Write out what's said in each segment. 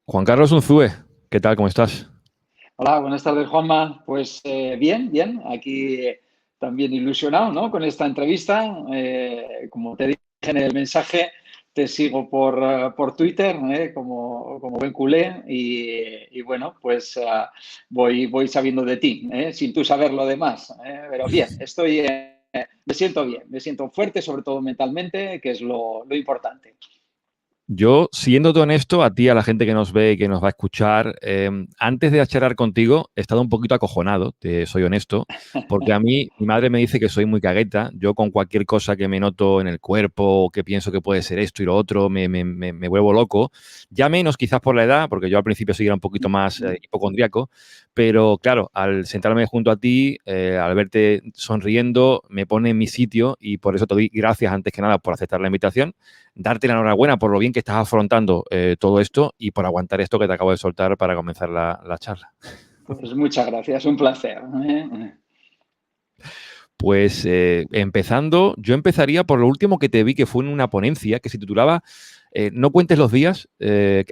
Juan Carlos Unzúe, ¿qué tal? ¿Cómo estás? Hola, buenas tardes, Juanma. Pues bien, bien. Aquí también ilusionado, ¿no? Con esta entrevista. Como te dije en el mensaje, te sigo por Twitter, como buen culé. Y bueno, pues voy sabiendo de ti, sin tú saber lo demás. Pero bien, me siento bien, me siento fuerte, sobre todo mentalmente, que es lo importante. Yo, siéndote honesto, a ti, a la gente que nos ve y que nos va a escuchar, antes de charlar contigo, he estado un poquito acojonado, te soy honesto, porque a mí, mi madre me dice que soy muy cagueta. Yo con cualquier cosa que me noto en el cuerpo, o que pienso que puede ser esto y lo otro, me vuelvo loco. Ya menos quizás por la edad, porque yo al principio sí era un poquito más hipocondriaco, pero claro, al sentarme junto a ti, al verte sonriendo, me pone en mi sitio y por eso te doy gracias antes que nada por aceptar la invitación, darte la enhorabuena por lo bien que estás afrontando todo esto y por aguantar esto que te acabo de soltar para comenzar la charla. Pues muchas gracias, un placer. Pues empezando, yo empezaría por lo último que te vi, que fue en una ponencia que se titulaba No cuentes los días,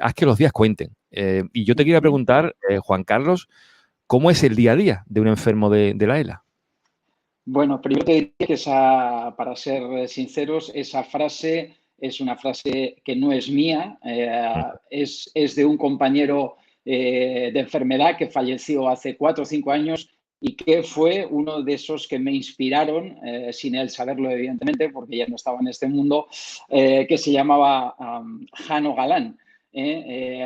haz que los días cuenten. Y yo te quería preguntar, Juan Carlos, ¿cómo es el día a día de un enfermo de la ELA? Bueno, primero te diría que para ser sinceros, esa frase es una frase que no es mía, es de un compañero de enfermedad que falleció hace 4 o 5 años y que fue uno de esos que me inspiraron, sin él saberlo evidentemente, porque ya no estaba en este mundo, que se llamaba Jano Galán.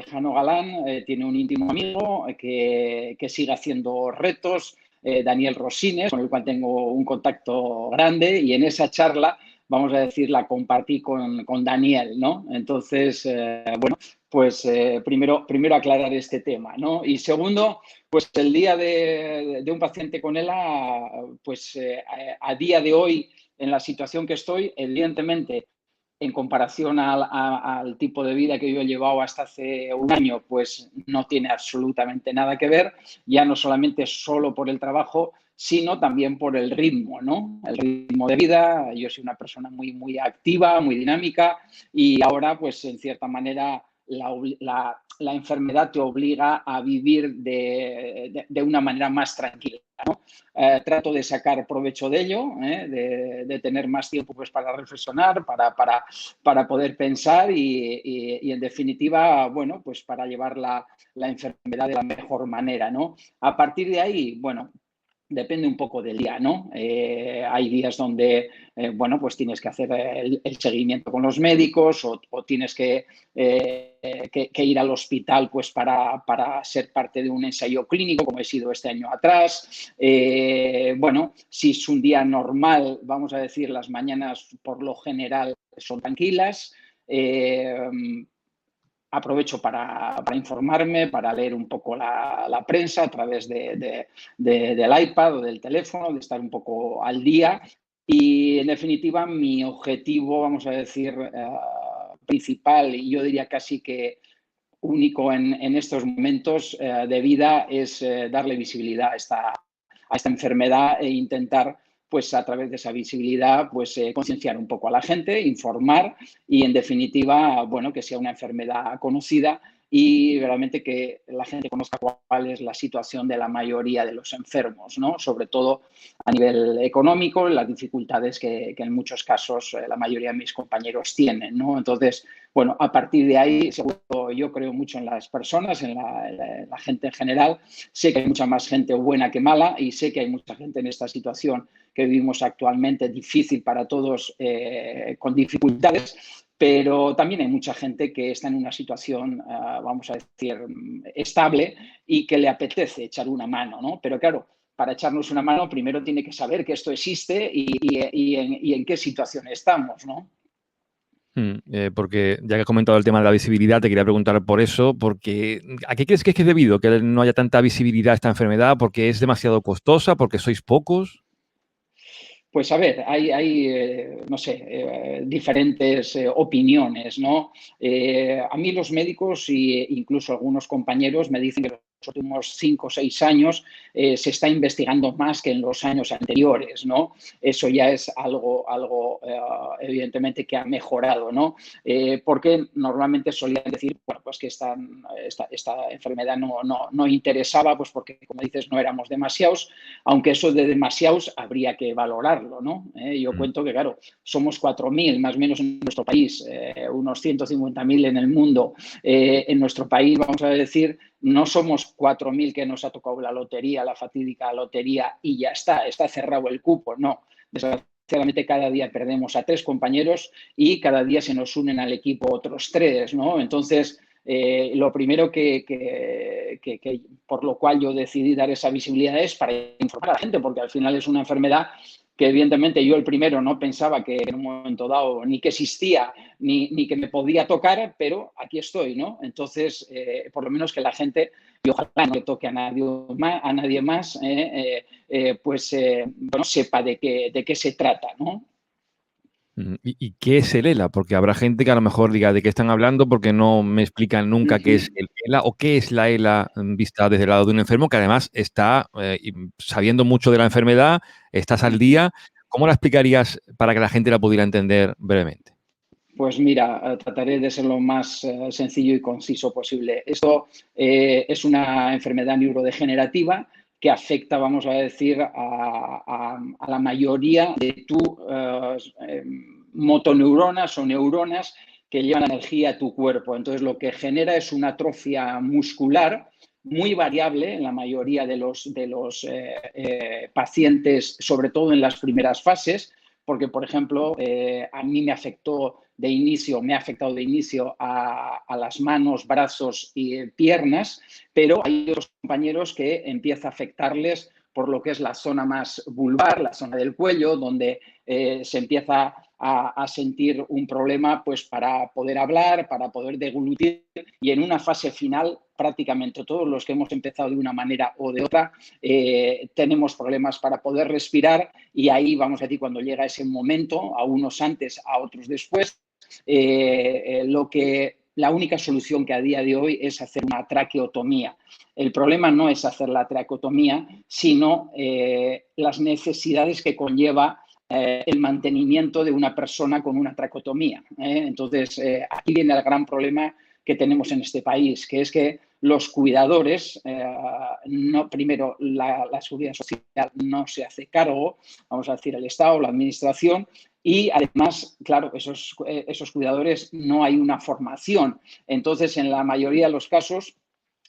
Jano Galán tiene un íntimo amigo que sigue haciendo retos, Daniel Rosines, con el cual tengo un contacto grande, y en esa charla, vamos a decir, la compartí con Daniel, ¿no? Entonces, bueno, pues primero aclarar este tema, ¿no? Y segundo, pues el día de un paciente con ELA, pues a día de hoy, en la situación que estoy, evidentemente, en comparación al tipo de vida que yo he llevado hasta hace un año, pues no tiene absolutamente nada que ver, ya no solamente solo por el trabajo, sino también por el ritmo, ¿no? El ritmo de vida. Yo soy una persona muy, muy activa, muy dinámica, y ahora, pues en cierta manera, la enfermedad te obliga a vivir de una manera más tranquila, ¿no? Trato de sacar provecho de ello, de tener más tiempo, pues, para reflexionar, para poder pensar y, en definitiva, bueno, pues para llevar la enfermedad de la mejor manera, ¿no? A partir de ahí, bueno, depende un poco del día, ¿no? Hay días donde, bueno, pues tienes que hacer el seguimiento con los médicos, o tienes que ir al hospital, pues para ser parte de un ensayo clínico, como he sido este año atrás. Bueno, si es un día normal, vamos a decir, las mañanas por lo general son tranquilas. Aprovecho para informarme, para leer un poco la prensa a través del iPad o del teléfono, de estar un poco al día. Y, en definitiva, mi objetivo, vamos a decir, principal, y yo diría casi que único en estos momentos de vida, es darle visibilidad a esta enfermedad e intentar, pues a través de esa visibilidad, pues concienciar un poco a la gente, informar y, en definitiva, bueno, que sea una enfermedad conocida y realmente que la gente conozca cuál es la situación de la mayoría de los enfermos, ¿no? Sobre todo a nivel económico, las dificultades que en muchos casos la mayoría de mis compañeros tienen, ¿no? Entonces, bueno, a partir de ahí, seguro, yo creo mucho en las personas, en la gente en general. Sé que hay mucha más gente buena que mala, y sé que hay mucha gente en esta situación que vivimos actualmente difícil para todos, con dificultades, pero también hay mucha gente que está en una situación, vamos a decir, estable, y que le apetece echar una mano, ¿no? Pero claro, para echarnos una mano primero tiene que saber que esto existe y en qué situación estamos, ¿no? Porque ya que has comentado el tema de la visibilidad, te quería preguntar por eso, porque ¿a qué crees que es debido que no haya tanta visibilidad a esta enfermedad? ¿Porque es demasiado costosa? ¿Porque sois pocos? Pues a ver, hay no sé, diferentes opiniones, ¿no? A mí los médicos e incluso algunos compañeros me dicen que los últimos 5 o 6 años se está investigando más que en los años anteriores, ¿no? Eso ya es algo evidentemente que ha mejorado, ¿no? Porque normalmente solían decir, bueno, pues que esta enfermedad no interesaba, pues porque, como dices, no éramos demasiados, aunque eso de demasiados habría que valorarlo, ¿no? Yo cuento que, claro, somos 4.000 más o menos en nuestro país, unos 150.000 en el mundo. En nuestro país, vamos a decir, no somos 4.000 que nos ha tocado la lotería, la fatídica lotería, y ya está cerrado el cupo, no. Desgraciadamente cada día perdemos a 3 compañeros y cada día se nos unen al equipo otros 3, ¿no? Entonces, lo primero por lo cual yo decidí dar esa visibilidad es para informar a la gente, porque al final es una enfermedad que evidentemente yo el primero no pensaba que en un momento dado ni que existía ni que me podía tocar, pero aquí estoy, ¿no? Entonces, por lo menos que la gente, y ojalá no le toque a nadie más, bueno, sepa de qué se trata, ¿no? ¿Y qué es el ELA? Porque habrá gente que a lo mejor diga, ¿de qué están hablando? Porque no me explican nunca qué es el ELA o qué es la ELA vista desde el lado de un enfermo que además está sabiendo mucho de la enfermedad, estás al día. ¿Cómo la explicarías para que la gente la pudiera entender brevemente? Pues mira, trataré de ser lo más sencillo y conciso posible. Esto es una enfermedad neurodegenerativa que afecta, vamos a decir, a la mayoría de tus motoneuronas o neuronas que llevan energía a tu cuerpo. Entonces, lo que genera es una atrofia muscular muy variable en la mayoría de los pacientes, sobre todo en las primeras fases, porque, por ejemplo, a mí me ha afectado de inicio a las manos, brazos y piernas, pero hay otros compañeros que empieza a afectarles por lo que es la zona más vulvar, la zona del cuello, donde se empieza a sentir un problema pues, para poder hablar, para poder deglutir, y en una fase final prácticamente todos los que hemos empezado de una manera o de otra tenemos problemas para poder respirar, y ahí vamos a decir cuando llega ese momento, a unos antes, a otros después, la única solución que a día de hoy es hacer una traqueotomía. El problema no es hacer la traqueotomía, sino las necesidades que conlleva el mantenimiento de una persona con una traqueotomía. Entonces, aquí viene el gran problema que tenemos en este país, que es que los cuidadores, primero la seguridad social no se hace cargo, vamos a decir el Estado, la administración, y además, claro, esos cuidadores no hay una formación. Entonces, en la mayoría de los casos,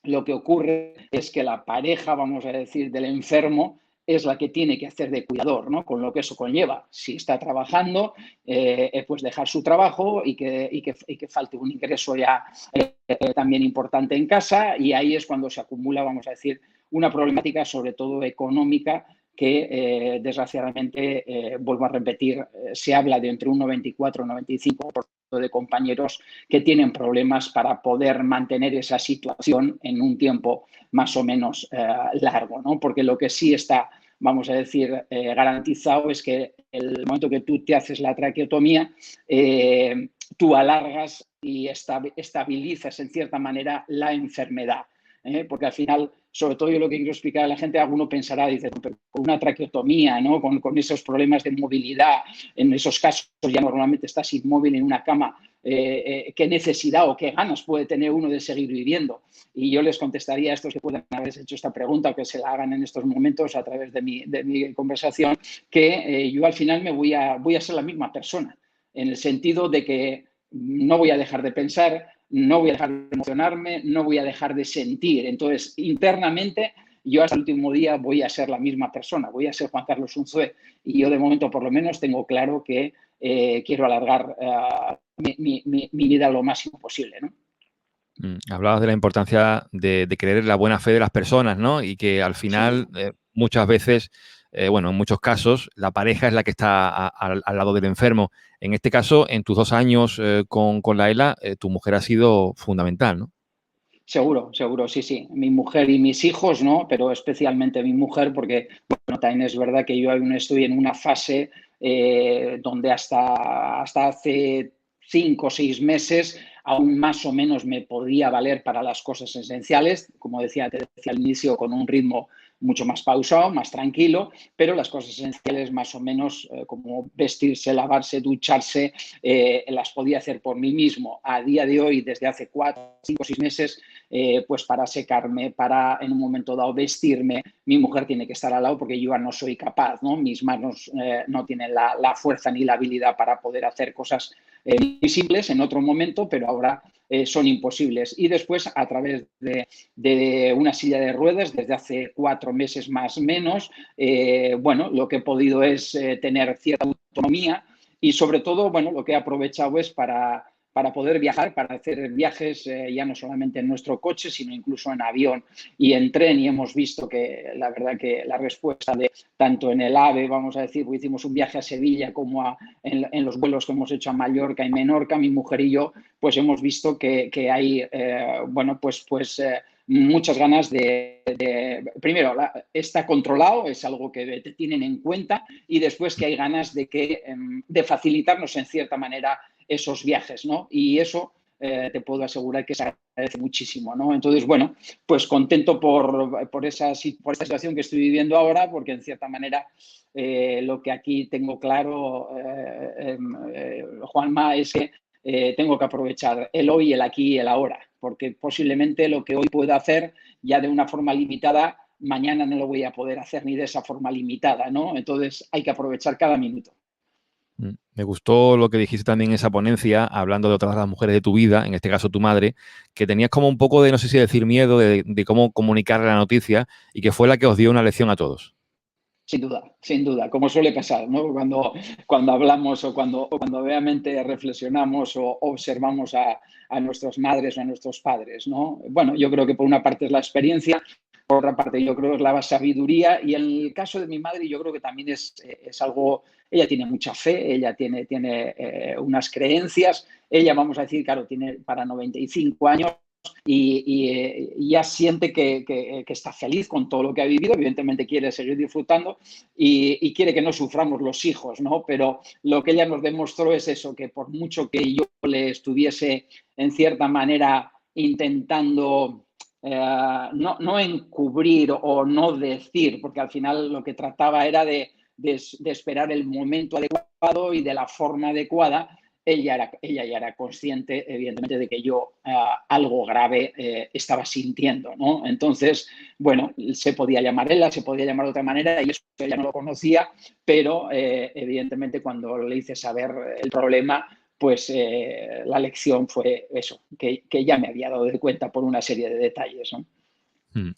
lo que ocurre es que la pareja, vamos a decir, del enfermo es la que tiene que hacer de cuidador, ¿no? Con lo que eso conlleva. Si está trabajando, pues dejar su trabajo y que falte un ingreso ya también importante en casa, y ahí es cuando se acumula, vamos a decir, una problemática sobre todo económica que desgraciadamente, vuelvo a repetir, se habla de entre un 94 y un 95% de compañeros que tienen problemas para poder mantener esa situación en un tiempo más o menos largo, ¿no? Porque lo que sí está, vamos a decir, garantizado es que el momento que tú te haces la traqueotomía, tú alargas y estabilizas en cierta manera la enfermedad. Porque al final, sobre todo yo lo que quiero explicar a la gente, alguno pensará, dice, pero con una traqueotomía, ¿no? Con esos problemas de movilidad, en esos casos ya normalmente estás inmóvil en una cama, ¿qué necesidad o qué ganas puede tener uno de seguir viviendo? Y yo les contestaría a estos que puedan haber hecho esta pregunta o que se la hagan en estos momentos a través de mi conversación, que yo al final voy a ser la misma persona, en el sentido de que no voy a dejar de pensar, no voy a dejar de emocionarme, no voy a dejar de sentir. Entonces, internamente, yo hasta el último día voy a ser la misma persona, voy a ser Juan Carlos Unzué, y yo de momento por lo menos tengo claro que quiero alargar mi vida lo máximo posible, ¿no? Hablabas de la importancia de creer en la buena fe de las personas, ¿no? Y que al final, muchas veces, bueno, en muchos casos, la pareja es la que está al lado del enfermo. En este caso, en tus 2 años con la ELA, tu mujer ha sido fundamental, ¿no? Seguro, seguro, sí, sí. Mi mujer y mis hijos, ¿no? Pero especialmente mi mujer, porque, bueno, también es verdad que yo aún estoy en una fase donde hasta hace 5 o 6 meses aún más o menos me podía valer para las cosas esenciales, como te decía al inicio, con un ritmo mucho más pausado, más tranquilo, pero las cosas esenciales más o menos como vestirse, lavarse, ducharse, las podía hacer por mí mismo. A día de hoy, desde hace 4, 5, 6 meses, pues para secarme, para en un momento dado vestirme, mi mujer tiene que estar al lado porque yo ya no soy capaz, ¿no? Mis manos no tienen la fuerza ni la habilidad para poder hacer cosas muy simples en otro momento, pero ahora son imposibles. Y después, a través de una silla de ruedas, desde hace 4 meses más o menos, bueno, lo que he podido es tener cierta autonomía y sobre todo, bueno, lo que he aprovechado es para poder viajar, para hacer viajes ya no solamente en nuestro coche, sino incluso en avión y en tren. Y hemos visto que la verdad que la respuesta de tanto en el AVE, vamos a decir, pues hicimos un viaje a Sevilla como en los vuelos que hemos hecho a Mallorca y Menorca, mi mujer y yo, pues hemos visto que hay, bueno, pues muchas ganas primero, está controlado, es algo que te tienen en cuenta y después que hay ganas de facilitarnos en cierta manera esos viajes, ¿no? Y eso te puedo asegurar que se agradece muchísimo, ¿no? Entonces, bueno, pues contento por esta situación que estoy viviendo ahora, porque en cierta manera lo que aquí tengo claro, Juanma, es que tengo que aprovechar el hoy, el aquí y el ahora, porque posiblemente lo que hoy pueda hacer ya de una forma limitada, mañana no lo voy a poder hacer ni de esa forma limitada, ¿no? Entonces hay que aprovechar cada minuto. Me gustó lo que dijiste también en esa ponencia, hablando de otras de las mujeres de tu vida, en este caso tu madre, que tenías como un poco de, no sé si decir miedo, de cómo comunicar la noticia y que fue la que os dio una lección a todos. Sin duda, como suele pasar, ¿no? Cuando hablamos o cuando obviamente reflexionamos o observamos a nuestras madres o a nuestros padres, ¿no? Bueno, yo creo que por una parte es la experiencia, por otra parte yo creo que es la sabiduría y en el caso de mi madre yo creo que también es algo, ella tiene mucha fe, ella tiene unas creencias, ella vamos a decir, claro, tiene para 95 años y ya siente que está feliz con todo lo que ha vivido, evidentemente quiere seguir disfrutando y quiere que no suframos los hijos, ¿no? Pero lo que ella nos demostró es eso, que por mucho que yo le estuviese en cierta manera intentando no encubrir o no decir, porque al final lo que trataba era de esperar el momento adecuado y de la forma adecuada, ella ya era consciente, evidentemente, de que yo algo grave estaba sintiendo, ¿no? Entonces, bueno, se podía llamar ella, se podía llamar de otra manera y eso ella no lo conocía, pero evidentemente cuando le hice saber el problema, pues la lección fue eso, que ya me había dado de cuenta por una serie de detalles, ¿no? Mm.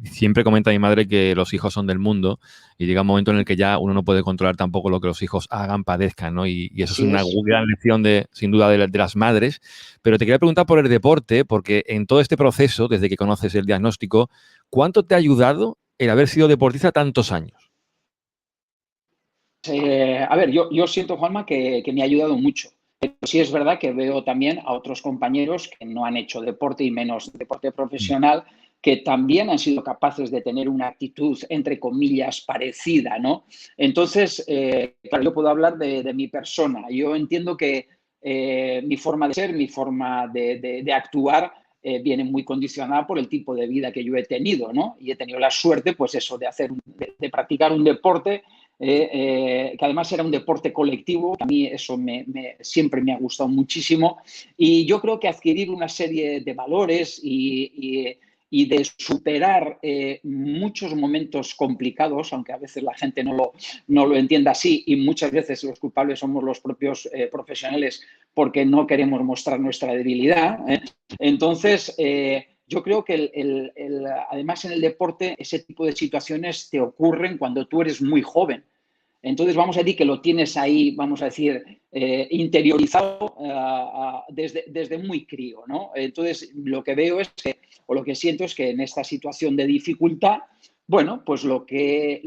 Siempre comenta mi madre que los hijos son del mundo y llega un momento en el que ya uno no puede controlar tampoco lo que los hijos hagan, padezcan, ¿no? Y eso es Así una es. gran lección sin duda, de las madres. Pero te quería preguntar por el deporte, porque en todo este proceso, desde que conoces el diagnóstico, ¿cuánto te ha ayudado el haber sido deportista tantos años? A ver, yo siento, Juanma, que me ha ayudado mucho. Pero sí es verdad que veo también a otros compañeros que no han hecho deporte y menos deporte Mm. profesional, que también han sido capaces de tener una actitud, entre comillas, parecida, ¿no? Entonces, claro, yo puedo hablar de mi persona. Yo entiendo que mi forma de ser, mi forma de actuar, viene muy condicionada por el tipo de vida que yo he tenido, ¿no? Y he tenido la suerte, pues eso, de practicar un deporte que además era un deporte colectivo, a mí eso siempre me ha gustado muchísimo y yo creo que adquirir una serie de valores y de superar muchos momentos complicados, aunque a veces la gente no lo entienda así y muchas veces los culpables somos los propios profesionales porque no queremos mostrar nuestra debilidad. Entonces, yo creo que además en el deporte ese tipo de situaciones te ocurren cuando tú eres muy joven. Entonces vamos a decir que lo tienes ahí, vamos a decir, interiorizado desde muy crío, ¿no? Entonces lo que veo es que, o lo que siento es que en esta situación de dificultad, bueno, pues lo que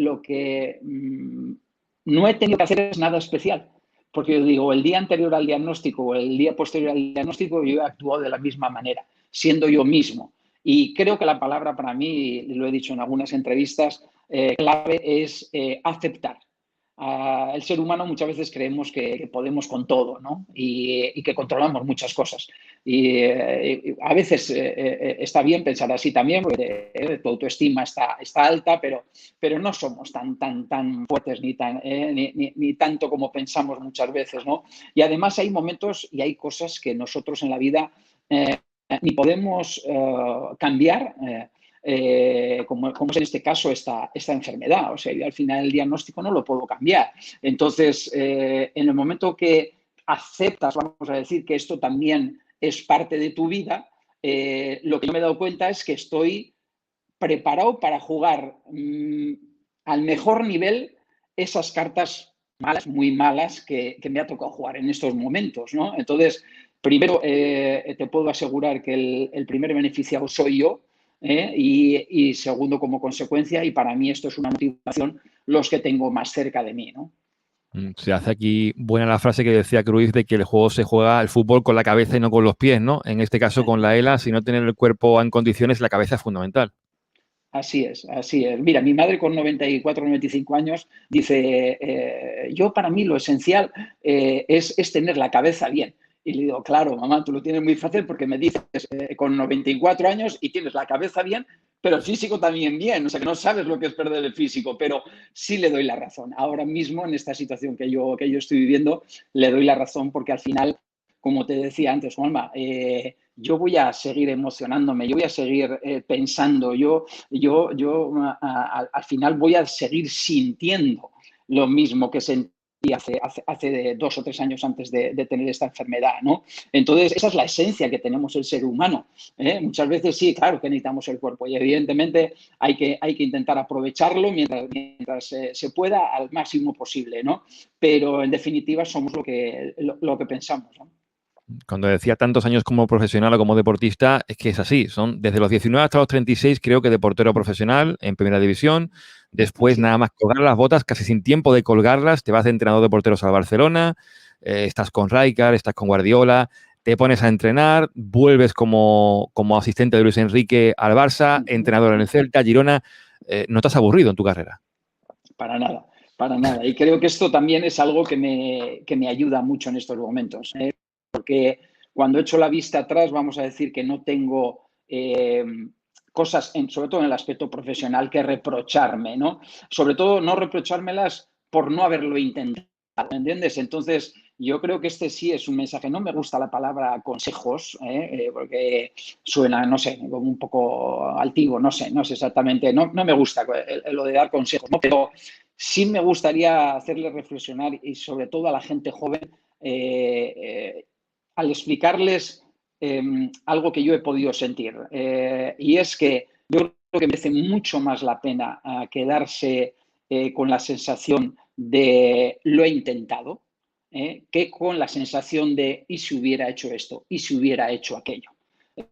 no he tenido que hacer es nada especial. Porque yo digo, el día anterior al diagnóstico o el día posterior al diagnóstico, yo he actuado de la misma manera, siendo yo mismo. Y creo que la palabra para mí, lo he dicho en algunas entrevistas, clave es aceptar. el ser humano muchas veces creemos que podemos con todo, ¿no? Y que controlamos muchas cosas. Y a veces está bien pensar así también, porque tu autoestima está alta, pero no somos tan fuertes ni tanto como pensamos muchas veces, ¿no? Y además hay momentos y hay cosas que nosotros en la vida ni podemos cambiar. Como es en este caso esta enfermedad. O sea, yo al final el diagnóstico no lo puedo cambiar. Entonces, en el momento que aceptas, vamos a decir, que esto también es parte de tu vida, lo que yo me he dado cuenta es que estoy preparado para jugar al mejor nivel esas cartas malas, muy malas, que me ha tocado jugar en estos momentos, ¿no? Entonces, primero, te puedo asegurar que el primer beneficiado soy yo, y segundo, como consecuencia, y para mí esto es una motivación, los que tengo más cerca de mí, ¿no? Se hace aquí buena la frase que decía Cruyff de que el juego se juega el fútbol con la cabeza y no con los pies, ¿no? En este caso con la ELA, si no tener el cuerpo en condiciones, la cabeza es fundamental. Así es, así es. Mira, mi madre con 94, 95 años dice, yo para mí lo esencial es tener la cabeza bien. Y le digo, claro, mamá, tú lo tienes muy fácil porque me dices con 94 años y tienes la cabeza bien, pero el físico también bien. O sea, que no sabes lo que es perder el físico, pero sí le doy la razón. Ahora mismo, en esta situación que yo estoy viviendo, le doy la razón porque al final, como te decía antes, Juanma, yo voy a seguir emocionándome, yo voy a seguir pensando, al final voy a seguir sintiendo lo mismo que sentí hace 2 o 3 años antes de tener esta enfermedad, ¿no? Entonces, esa es la esencia que tenemos el ser humano, ¿eh? Muchas veces sí, claro que necesitamos el cuerpo y evidentemente hay que intentar aprovecharlo mientras se pueda al máximo posible, ¿no? Pero en definitiva somos lo que pensamos, ¿no? Cuando decía tantos años como profesional o como deportista, es que es así. Son desde los 19 hasta los 36, creo que de portero profesional en primera división. Después, Así nada es. más colgar las botas, casi sin tiempo de colgarlas, te vas de entrenador de porteros al Barcelona, estás con Rijkaard, estás con Guardiola, te pones a entrenar, vuelves como asistente de Luis Enrique al Barça, entrenador en el Celta, Girona. No te has aburrido en tu carrera. Para nada, para nada. Y creo que esto también es algo que me ayuda mucho en estos momentos, ¿eh? Porque cuando echo la vista atrás, vamos a decir que no tengo cosas, sobre todo en el aspecto profesional, que reprocharme, ¿no? Sobre todo no reprochármelas por no haberlo intentado, ¿me entiendes? Entonces, yo creo que este sí es un mensaje. No me gusta la palabra consejos, porque suena, no sé, como un poco altivo, no sé exactamente, no me gusta lo de dar consejos, ¿no? Pero sí me gustaría hacerle reflexionar y sobre todo a la gente joven, al explicarles algo que yo he podido sentir. Y es que yo creo que merece mucho más la pena quedarse con la sensación de lo he intentado, que con la sensación de y si hubiera hecho esto, y si hubiera hecho aquello.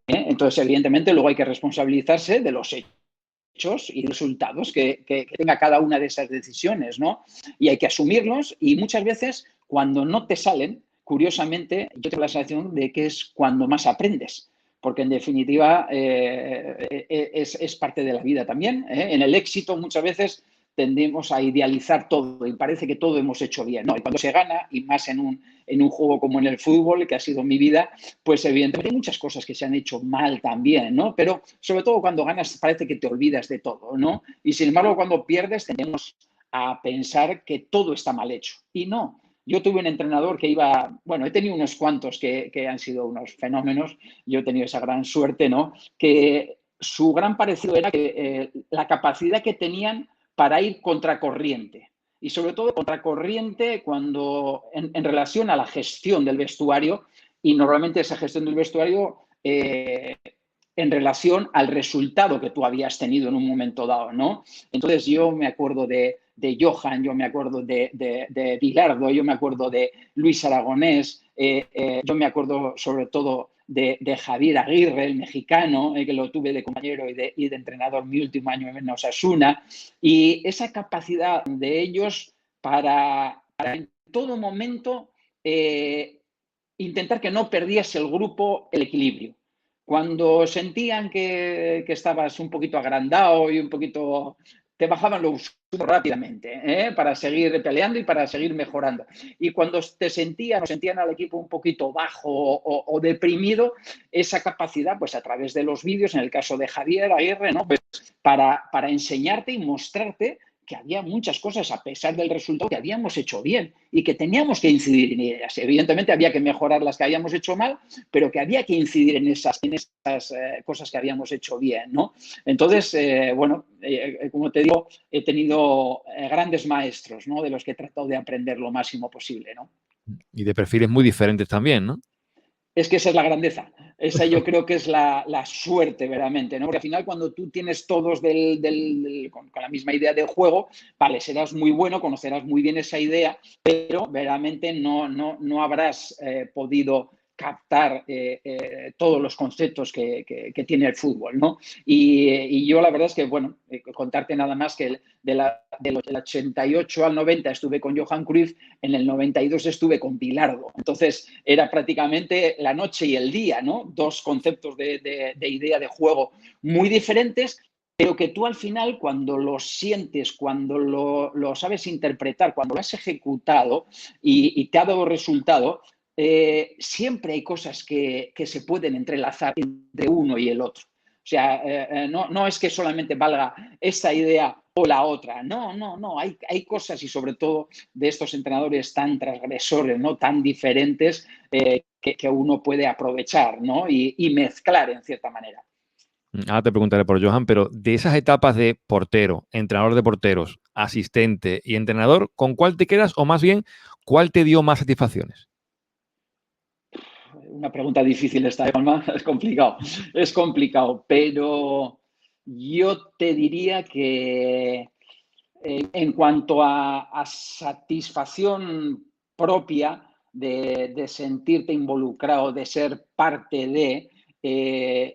Entonces, evidentemente, luego hay que responsabilizarse de los hechos y resultados que tenga cada una de esas decisiones, ¿no? Y hay que asumirlos y muchas veces cuando no te salen, curiosamente, yo tengo la sensación de que es cuando más aprendes, porque en definitiva es parte de la vida también, ¿eh? En el éxito muchas veces tendemos a idealizar todo y parece que todo hemos hecho bien, ¿no? Y cuando se gana, y más en un juego como en el fútbol, que ha sido mi vida, pues evidentemente hay muchas cosas que se han hecho mal también, ¿no? Pero sobre todo cuando ganas parece que te olvidas de todo, ¿no? Y sin embargo, cuando pierdes tendemos a pensar que todo está mal hecho. Y no. Yo tuve un entrenador que bueno, he tenido unos cuantos que han sido unos fenómenos, yo he tenido esa gran suerte, ¿no? Que su gran parecido era que la capacidad que tenían para ir contracorriente. Y sobre todo contracorriente cuando en relación a la gestión del vestuario, y normalmente esa gestión del vestuario en relación al resultado que tú habías tenido en un momento dado, ¿no? Entonces yo me acuerdo de Johan, yo me acuerdo de Bilardo, yo me acuerdo de Luis Aragonés, yo me acuerdo sobre todo de Javier Aguirre, el mexicano, que lo tuve de compañero y de entrenador mi último año en Osasuna, y esa capacidad de ellos para en todo momento intentar que no perdiese el grupo el equilibrio. Cuando sentían que estabas un poquito agrandado y un poquito te bajaban los humos rápidamente, para seguir peleando y para seguir mejorando. Y cuando te sentían al equipo un poquito bajo o deprimido, esa capacidad, pues a través de los vídeos, en el caso de Javier Aguirre, ¿no? Pues para enseñarte y mostrarte que había muchas cosas, a pesar del resultado, que habíamos hecho bien y que teníamos que incidir en ellas. Evidentemente había que mejorar las que habíamos hecho mal, pero que había que incidir en esas cosas que habíamos hecho bien, ¿no? Entonces, como te digo, he tenido grandes maestros, ¿no? De los que he tratado de aprender lo máximo posible, ¿no? Y de perfiles muy diferentes también, ¿no? Es que esa es la grandeza. Esa yo creo que es la suerte, verdaderamente, ¿no? Porque al final, cuando tú tienes todos con la misma idea del juego, vale, serás muy bueno, conocerás muy bien esa idea, pero verdaderamente no habrás podido captar todos los conceptos que tiene el fútbol, ¿no? Y yo la verdad es que, bueno, contarte nada más que del 88 al 90 estuve con Johan Cruyff, en el 92 estuve con Bilardo. Entonces, era prácticamente la noche y el día, ¿no? Dos conceptos de idea de juego muy diferentes, pero que tú al final, cuando lo sientes, cuando lo sabes interpretar, cuando lo has ejecutado y te ha dado resultado, siempre hay cosas que se pueden entrelazar entre uno y el otro. O sea, no es que solamente valga esta idea o la otra. No. Hay cosas, y sobre todo de estos entrenadores tan transgresores, ¿no? Tan diferentes, que uno puede aprovechar, ¿no? Y mezclar en cierta manera. Ahora te preguntaré por Johan, pero de esas etapas de portero, entrenador de porteros, asistente y entrenador, ¿con cuál te quedas? O más bien, ¿cuál te dio más satisfacciones? Una pregunta difícil esta, Juanma. Es complicado, pero yo te diría que en cuanto a satisfacción propia de sentirte involucrado, de ser parte de,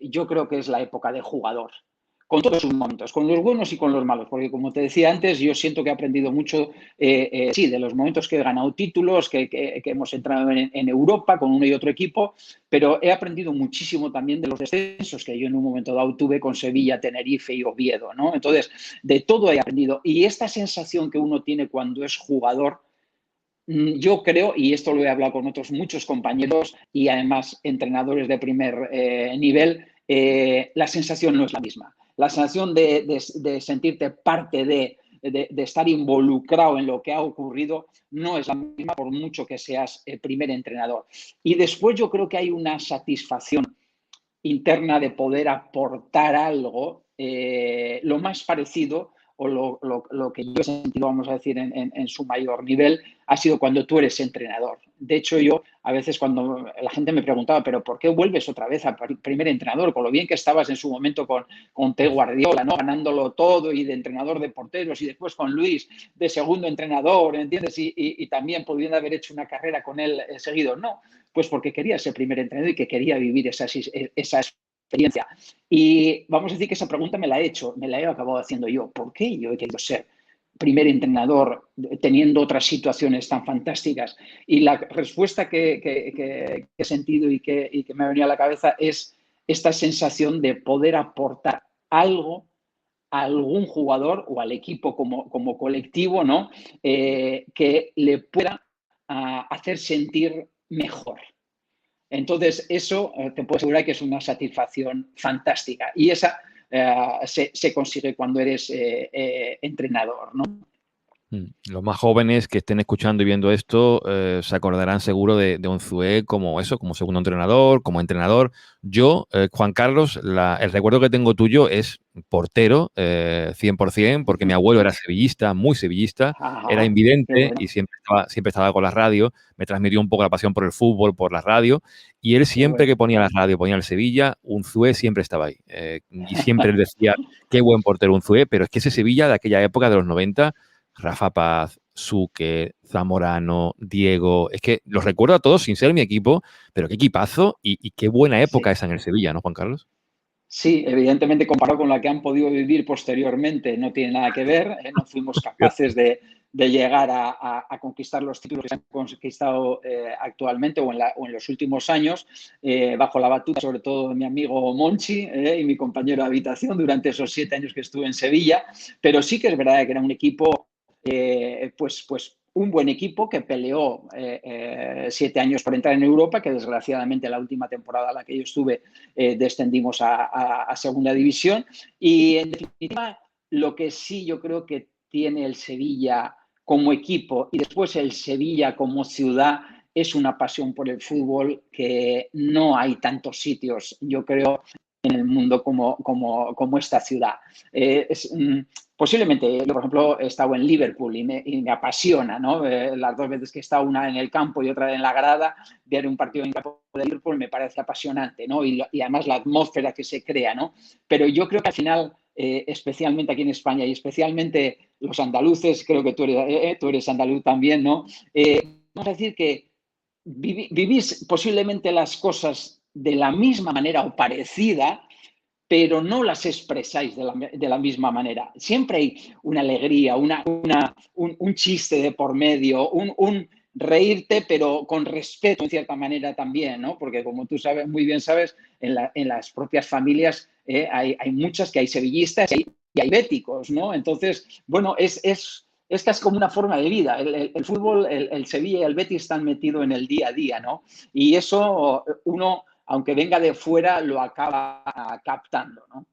yo creo que es la época de jugador, con todos sus momentos, con los buenos y con los malos, porque como te decía antes, yo siento que he aprendido mucho, sí, de los momentos que he ganado títulos, que hemos entrado en Europa con uno y otro equipo, pero he aprendido muchísimo también de los descensos que yo en un momento dado tuve con Sevilla, Tenerife y Oviedo, ¿no? Entonces, de todo he aprendido. Y esta sensación que uno tiene cuando es jugador, yo creo, y esto lo he hablado con otros muchos compañeros y además entrenadores de primer nivel, la sensación no es la misma. La sensación de sentirte parte de estar involucrado en lo que ha ocurrido no es la misma por mucho que seas el primer entrenador. Y después yo creo que hay una satisfacción interna de poder aportar algo, lo más parecido o lo que yo he sentido, vamos a decir, en su mayor nivel, ha sido cuando tú eres entrenador. De hecho, yo a veces cuando la gente me preguntaba, pero ¿por qué vuelves otra vez a primer entrenador? Con lo bien que estabas en su momento con Pep Guardiola, ¿no? Ganándolo todo y de entrenador de porteros y después con Luis de segundo entrenador, ¿entiendes? Y también pudiendo haber hecho una carrera con él seguido. No, pues porque quería ser primer entrenador y que quería vivir esa experiencia. Y vamos a decir que esa pregunta me la he acabado haciendo yo. ¿Por qué yo he querido ser primer entrenador teniendo otras situaciones tan fantásticas? Y la respuesta que he sentido y que me ha venido a la cabeza es esta sensación de poder aportar algo a algún jugador o al equipo como colectivo, ¿no? Que le pueda hacer sentir mejor. Entonces, eso te puedo asegurar que es una satisfacción fantástica. Y esa se consigue cuando eres entrenador, ¿no? Los más jóvenes que estén escuchando y viendo esto se acordarán seguro de Unzué como eso, como segundo entrenador, como entrenador. Yo, Juan Carlos, el recuerdo que tengo tuyo es portero, 100%, porque mi abuelo era sevillista, muy sevillista, era Ajá, qué invidente y bueno, siempre estaba con la radio, me transmitió un poco la pasión por el fútbol, por la radio, y él qué siempre bueno. que ponía la radio, ponía el Sevilla, Unzué siempre estaba ahí. Y siempre él decía, qué buen portero Unzué, pero es que ese Sevilla de aquella época de los 90, Rafa Paz, Suque, Zamorano, Diego, es que los recuerdo a todos sin ser mi equipo, pero qué equipazo y qué buena época Sí. esa en el Sevilla, ¿no, Juan Carlos? Sí, evidentemente comparado con la que han podido vivir posteriormente no tiene nada que ver. No fuimos capaces de llegar a conquistar los títulos que se han conquistado actualmente o en los últimos años, bajo la batuta sobre todo de mi amigo Monchi y mi compañero de habitación durante esos 7 años que estuve en Sevilla. Pero sí que es verdad que era un equipo, pues un buen equipo que peleó 7 años por entrar en Europa, que desgraciadamente la última temporada en la que yo estuve descendimos a segunda división. Y en definitiva, lo que sí yo creo que tiene el Sevilla como equipo y después el Sevilla como ciudad es una pasión por el fútbol que no hay tantos sitios, yo creo, en el mundo como esta ciudad. Posiblemente, yo, por ejemplo, he estado en Liverpool y me apasiona, ¿no? Las 2 veces que he estado, una en el campo y otra en la grada, ver un partido en campo de Liverpool me parece apasionante, ¿no? Y además la atmósfera que se crea, ¿no? Pero yo creo que al final, especialmente aquí en España y especialmente los andaluces, creo que tú eres andaluz también, ¿no? Vamos a decir que vivís posiblemente las cosas de la misma manera o parecida, pero no las expresáis de la misma manera. Siempre hay una alegría, un chiste de por medio, un reírte, pero con respeto en cierta manera también, ¿no? Porque como tú sabes, muy bien sabes, en las propias familias hay muchas que hay sevillistas y hay béticos, ¿no? Entonces, bueno, esta es como una forma de vida. El fútbol, el Sevilla y el Betis están metidos en el día a día, ¿no? Y eso uno, aunque venga de fuera, lo acaba captando, ¿no?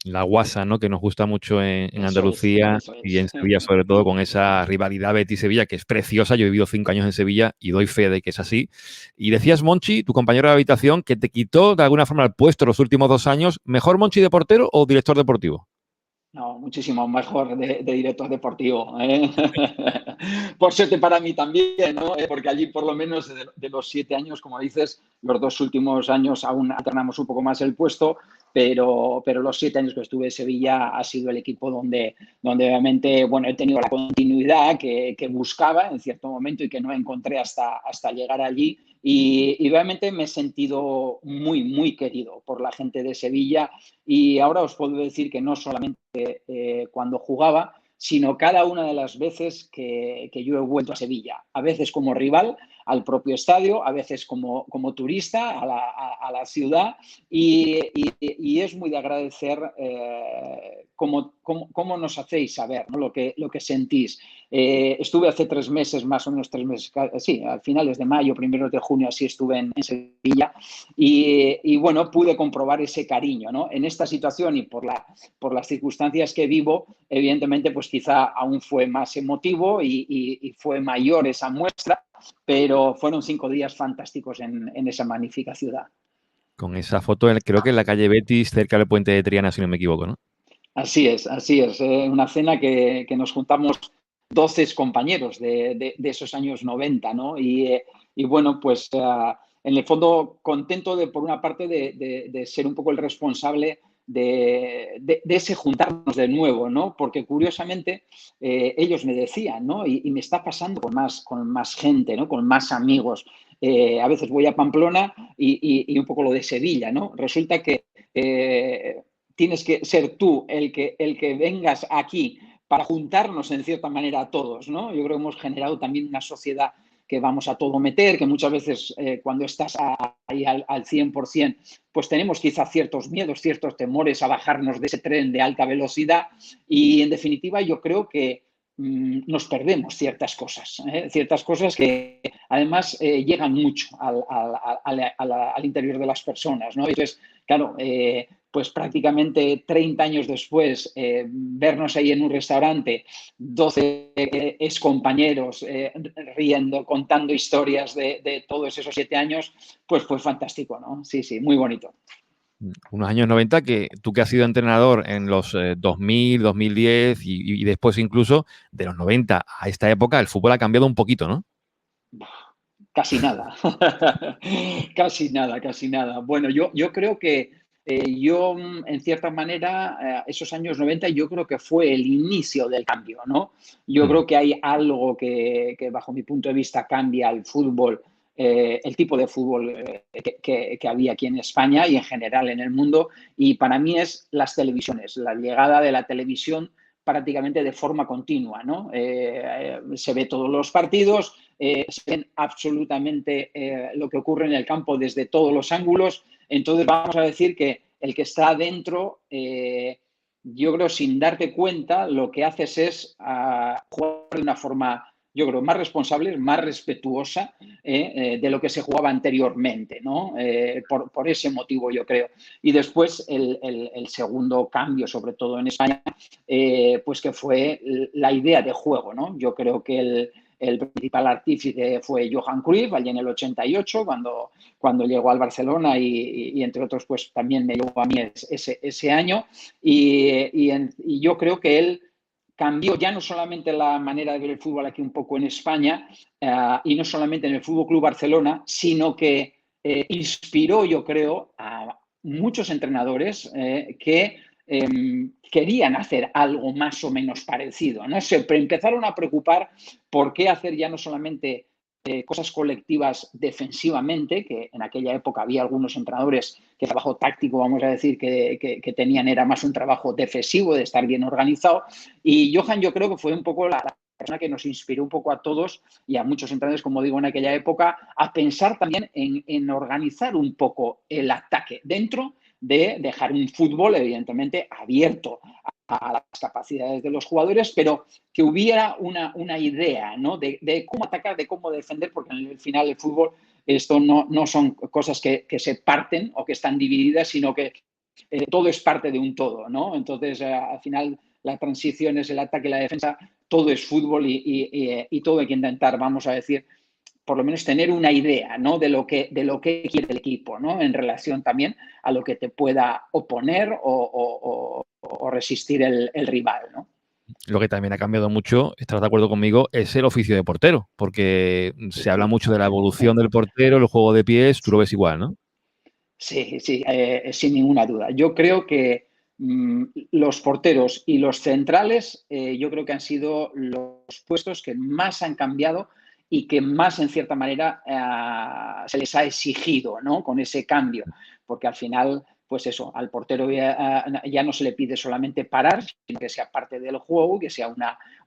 La guasa, ¿no? Que nos gusta mucho en Eso es, Andalucía eso y es. en Sevilla, sobre todo con esa rivalidad Betis-Sevilla, que es preciosa. Yo he vivido 5 años en Sevilla y doy fe de que es así. Y decías, Monchi, tu compañero de habitación, que te quitó de alguna forma el puesto los últimos 2 años. ¿Mejor Monchi de portero o director deportivo? No, muchísimo mejor de director deportivo. Por suerte para mí también, ¿no? Porque allí por lo menos de los 7 años, como dices, los 2 últimos años aún alternamos un poco más el puesto, pero los 7 años que estuve en Sevilla ha sido el equipo donde obviamente, bueno, he tenido la continuidad que buscaba en cierto momento y que no encontré hasta llegar allí. Y realmente me he sentido muy, muy querido por la gente de Sevilla y ahora os puedo decir que no solamente cuando jugaba, sino cada una de las veces que yo he vuelto a Sevilla, a veces como rival al propio estadio, a veces como turista a la ciudad y es muy de agradecer cómo nos hacéis saber, ¿no? lo que sentís. Estuve hace 3 meses, más o menos 3 meses, sí, a finales de mayo, primeros de junio, así estuve en Sevilla y bueno, pude comprobar ese cariño, ¿no? En esta situación y por las circunstancias que vivo, evidentemente, pues quizá aún fue más emotivo y fue mayor esa muestra, pero fueron 5 días fantásticos en esa magnífica ciudad. Con esa foto, creo que en la calle Betis, cerca del puente de Triana, si no me equivoco, ¿no? Así es, así es. Una cena que nos juntamos 12 compañeros de esos años 90, ¿no? Y bueno, pues en el fondo contento por una parte de ser un poco el responsable de ese juntarnos de nuevo, ¿no? Porque curiosamente ellos me decían, ¿no? Y me está pasando con más gente, ¿no? Con más amigos. A veces voy a Pamplona y un poco lo de Sevilla, ¿no? Resulta que tienes que ser tú el que vengas aquí para juntarnos en cierta manera a todos, ¿no? Yo creo que hemos generado también una sociedad que vamos a todo meter, que muchas veces cuando estás ahí al 100%, pues tenemos quizá ciertos miedos, ciertos temores a bajarnos de ese tren de alta velocidad y en definitiva yo creo que nos perdemos ciertas cosas que además llegan mucho al interior de las personas, ¿no? Entonces, claro, pues prácticamente 30 años después, vernos ahí en un restaurante, 12 excompañeros riendo, contando historias de todos esos 7 años, pues fue fantástico, ¿no? Sí, sí, muy bonito. Unos años 90 que tú que has sido entrenador en los 2000, 2010 y después incluso de los 90 a esta época, el fútbol ha cambiado un poquito, ¿no? Casi nada, casi nada, casi nada. Bueno, yo creo que yo, en cierta manera, esos años 90 yo creo que fue el inicio del cambio, ¿no? Yo Mm. creo que hay algo que bajo mi punto de vista cambia el fútbol el tipo de fútbol que había aquí en España y en general en el mundo. Y para mí es las televisiones, la llegada de la televisión prácticamente de forma continua, ¿no? Se ve todos los partidos, se ven absolutamente lo que ocurre en el campo desde todos los ángulos. Entonces vamos a decir que el que está adentro, yo creo sin darte cuenta, lo que haces es jugar de una forma, yo creo, más responsable, más respetuosa de lo que se jugaba anteriormente, ¿no? Por ese motivo, yo creo. Y después el segundo cambio, sobre todo en España, pues que fue la idea de juego, ¿no? Yo creo que el principal artífice fue Johan Cruyff, allí en el 88, cuando llegó al Barcelona y entre otros, pues también me llevó a mí ese año. Y yo creo que él cambió ya no solamente la manera de ver el fútbol aquí un poco en España y no solamente en el Fútbol Club Barcelona, sino que inspiró, yo creo, a muchos entrenadores que querían hacer algo más o menos parecido. No sé, pero empezaron a preocupar por qué hacer ya no solamente cosas colectivas defensivamente, que en aquella época había algunos entrenadores que trabajo táctico, vamos a decir, que tenían era más un trabajo defensivo, de estar bien organizado. Y Johan yo creo que fue un poco la persona que nos inspiró un poco a todos y a muchos entrenadores, como digo, en aquella época, a pensar también en organizar un poco el ataque dentro de dejar un fútbol, evidentemente, abierto a las capacidades de los jugadores, pero que hubiera una idea, ¿no? de cómo atacar, de cómo defender, porque al final el fútbol, esto no son cosas que se parten o que están divididas, sino que todo es parte de un todo, ¿no? Entonces, al final, la transición es el ataque y la defensa, todo es fútbol y todo hay que intentar, vamos a decir, por lo menos tener una idea, ¿no? de lo que quiere el equipo, ¿no? En relación también a lo que te pueda oponer o resistir el rival, ¿no? Lo que también ha cambiado mucho, estarás de acuerdo conmigo, es el oficio de portero, porque se habla mucho de la evolución del portero, el juego de pies, tú lo ves igual, ¿no? Sí, sí, sin ninguna duda. Yo creo que los porteros y los centrales, yo creo que han sido los puestos que más han cambiado y que más, en cierta manera, se les ha exigido, ¿no? Con ese cambio, porque al final, pues eso, al portero ya no se le pide solamente parar, sino que sea parte del juego, que sea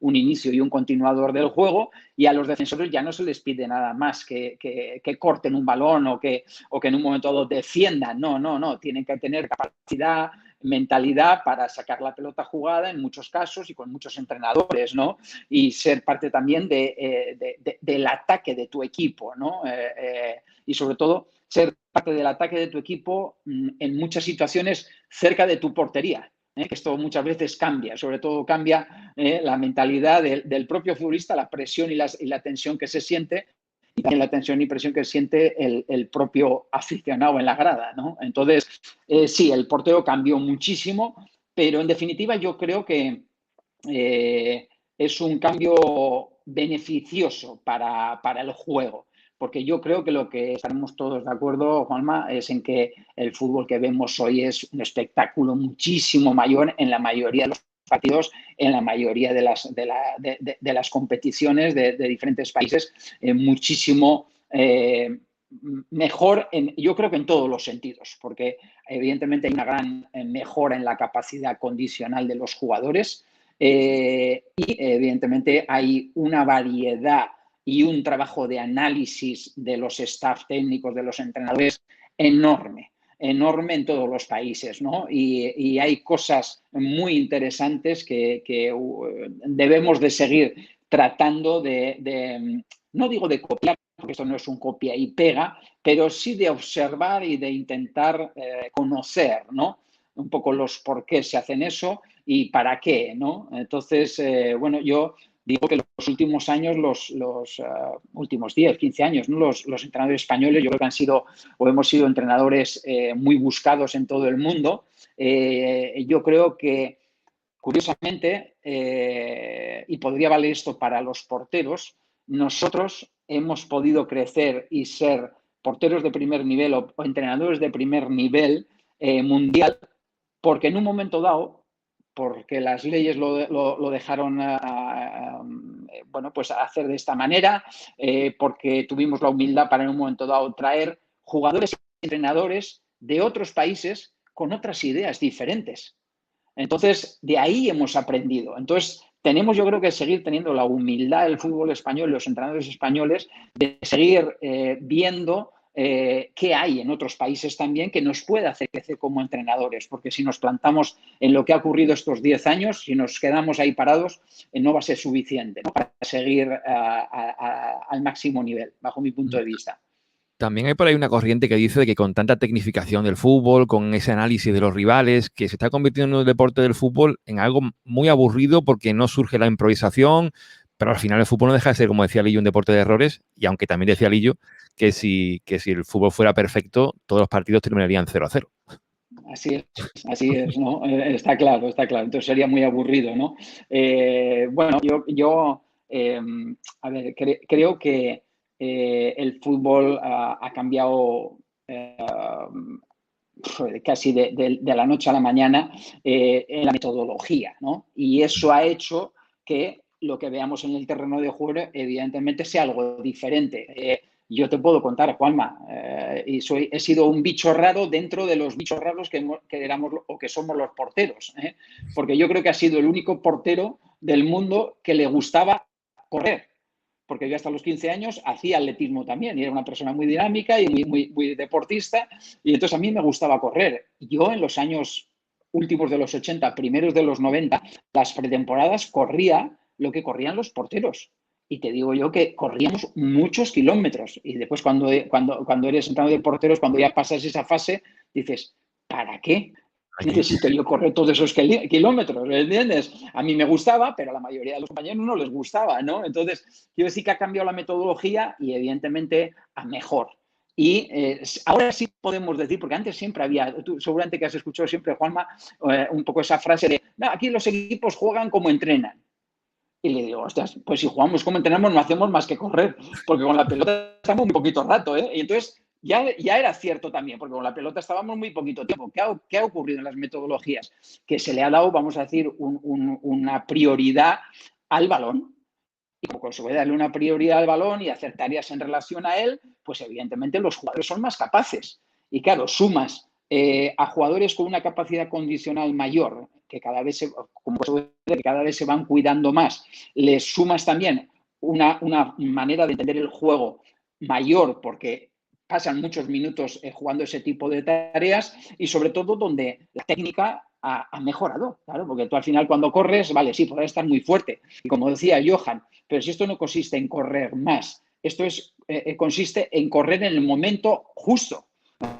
un inicio y un continuador del juego, y a los defensores ya no se les pide nada más que corten un balón o que en un momento dado defiendan. No. Tienen que tener capacidad, mentalidad para sacar la pelota jugada en muchos casos y con muchos entrenadores, ¿no? Y ser parte también del ataque de tu equipo, ¿no? Y sobre todo ser parte del ataque de tu equipo en muchas situaciones cerca de tu portería. Que esto muchas veces cambia, sobre todo cambia la mentalidad del propio futbolista, la presión y la tensión que se siente, y también la tensión y presión que siente el propio aficionado en la grada, ¿no? Entonces, sí, el portero cambió muchísimo, pero en definitiva yo creo que es un cambio beneficioso para el juego, porque yo creo que lo que estaremos todos de acuerdo, Juanma, es en que el fútbol que vemos hoy es un espectáculo muchísimo mayor en la mayoría de los partidos, en la mayoría de las competiciones de diferentes países, muchísimo mejor, yo creo que en todos los sentidos, porque evidentemente hay una gran mejora en la capacidad condicional de los jugadores y evidentemente hay una variedad y un trabajo de análisis de los staff técnicos, de los entrenadores, enorme en todos los países, ¿no? Y hay cosas muy interesantes que debemos de seguir tratando no digo de copiar, porque esto no es un copia y pega, pero sí de observar y de intentar conocer, ¿no? Un poco los por qué se hacen eso y para qué, ¿no? Entonces, bueno, yo digo que los últimos años, los últimos 10, 15 años, ¿no? Los entrenadores españoles yo creo que han sido o hemos sido entrenadores muy buscados en todo el mundo. Yo creo que, curiosamente, y podría valer esto para los porteros, nosotros hemos podido crecer y ser porteros de primer nivel o entrenadores de primer nivel mundial porque en un momento dado porque las leyes lo dejaron bueno, pues hacer de esta manera, porque tuvimos la humildad para en un momento dado traer jugadores y entrenadores de otros países con otras ideas diferentes. Entonces, de ahí hemos aprendido. Entonces, tenemos, yo creo que seguir teniendo la humildad del fútbol español y los entrenadores españoles de seguir viendo qué hay en otros países también que nos puede hacer crecer como entrenadores, porque si nos plantamos en lo que ha ocurrido estos 10 años, si nos quedamos ahí parados, no va a ser suficiente, ¿no?, para seguir al máximo nivel, bajo mi punto de vista. También hay por ahí una corriente que dice de que con tanta tecnificación del fútbol, con ese análisis de los rivales, que se está convirtiendo el deporte del fútbol en algo muy aburrido porque no surge la improvisación, pero al final el fútbol no deja de ser, como decía Lillo, un deporte de errores, y aunque también decía Lillo que si el fútbol fuera perfecto, todos los partidos terminarían 0-0. Así es, ¿no? Está claro, está claro. Entonces sería muy aburrido, ¿no? Bueno, yo a ver, creo que el fútbol ha cambiado casi de la noche a la mañana en la metodología, ¿no? Y eso ha hecho que lo que veamos en el terreno de juego, evidentemente, sea algo diferente. Yo te puedo contar, Juanma, y he sido un bicho raro dentro de los bichos raros que éramos o que somos los porteros, porque yo creo que ha sido el único portero del mundo que le gustaba correr, porque yo hasta los 15 años hacía atletismo también y era una persona muy dinámica y muy deportista, y entonces a mí me gustaba correr. Yo en los años últimos de los 80, primeros de los 90, las pretemporadas corría lo que corrían los porteros. Y te digo yo que corríamos muchos kilómetros. Y después cuando eres entrenador de porteros, cuando ya pasas esa fase, dices, ¿para qué necesito yo correr todos esos kilómetros? ¿Entiendes? A mí me gustaba, pero a la mayoría de los compañeros no les gustaba, ¿no? Entonces, quiero decir que ha cambiado la metodología y evidentemente a mejor. Y ahora sí podemos decir, porque antes siempre había, tú seguramente que has escuchado siempre, Juanma, un poco esa frase de, no, aquí los equipos juegan como entrenan. Y le digo, ostras, pues si jugamos como entrenamos no hacemos más que correr, porque con la pelota estamos muy poquito rato, ¿eh? Y entonces ya era cierto también, porque con la pelota estábamos muy poquito tiempo. ¿Qué ha ocurrido en las metodologías? Que se le ha dado, vamos a decir, una prioridad al balón. Y como se puede darle una prioridad al balón y hacer tareas en relación a él, pues evidentemente los jugadores son más capaces. Y claro, sumas a jugadores con una capacidad condicional mayor, que cada vez se van cuidando más, les sumas también una manera de entender el juego mayor, porque pasan muchos minutos jugando ese tipo de tareas y sobre todo donde la técnica ha mejorado, claro, porque tú al final cuando corres, vale, sí, podrás estar muy fuerte. Y como decía Johan, pero si esto no consiste en correr más, esto consiste en correr en el momento justo.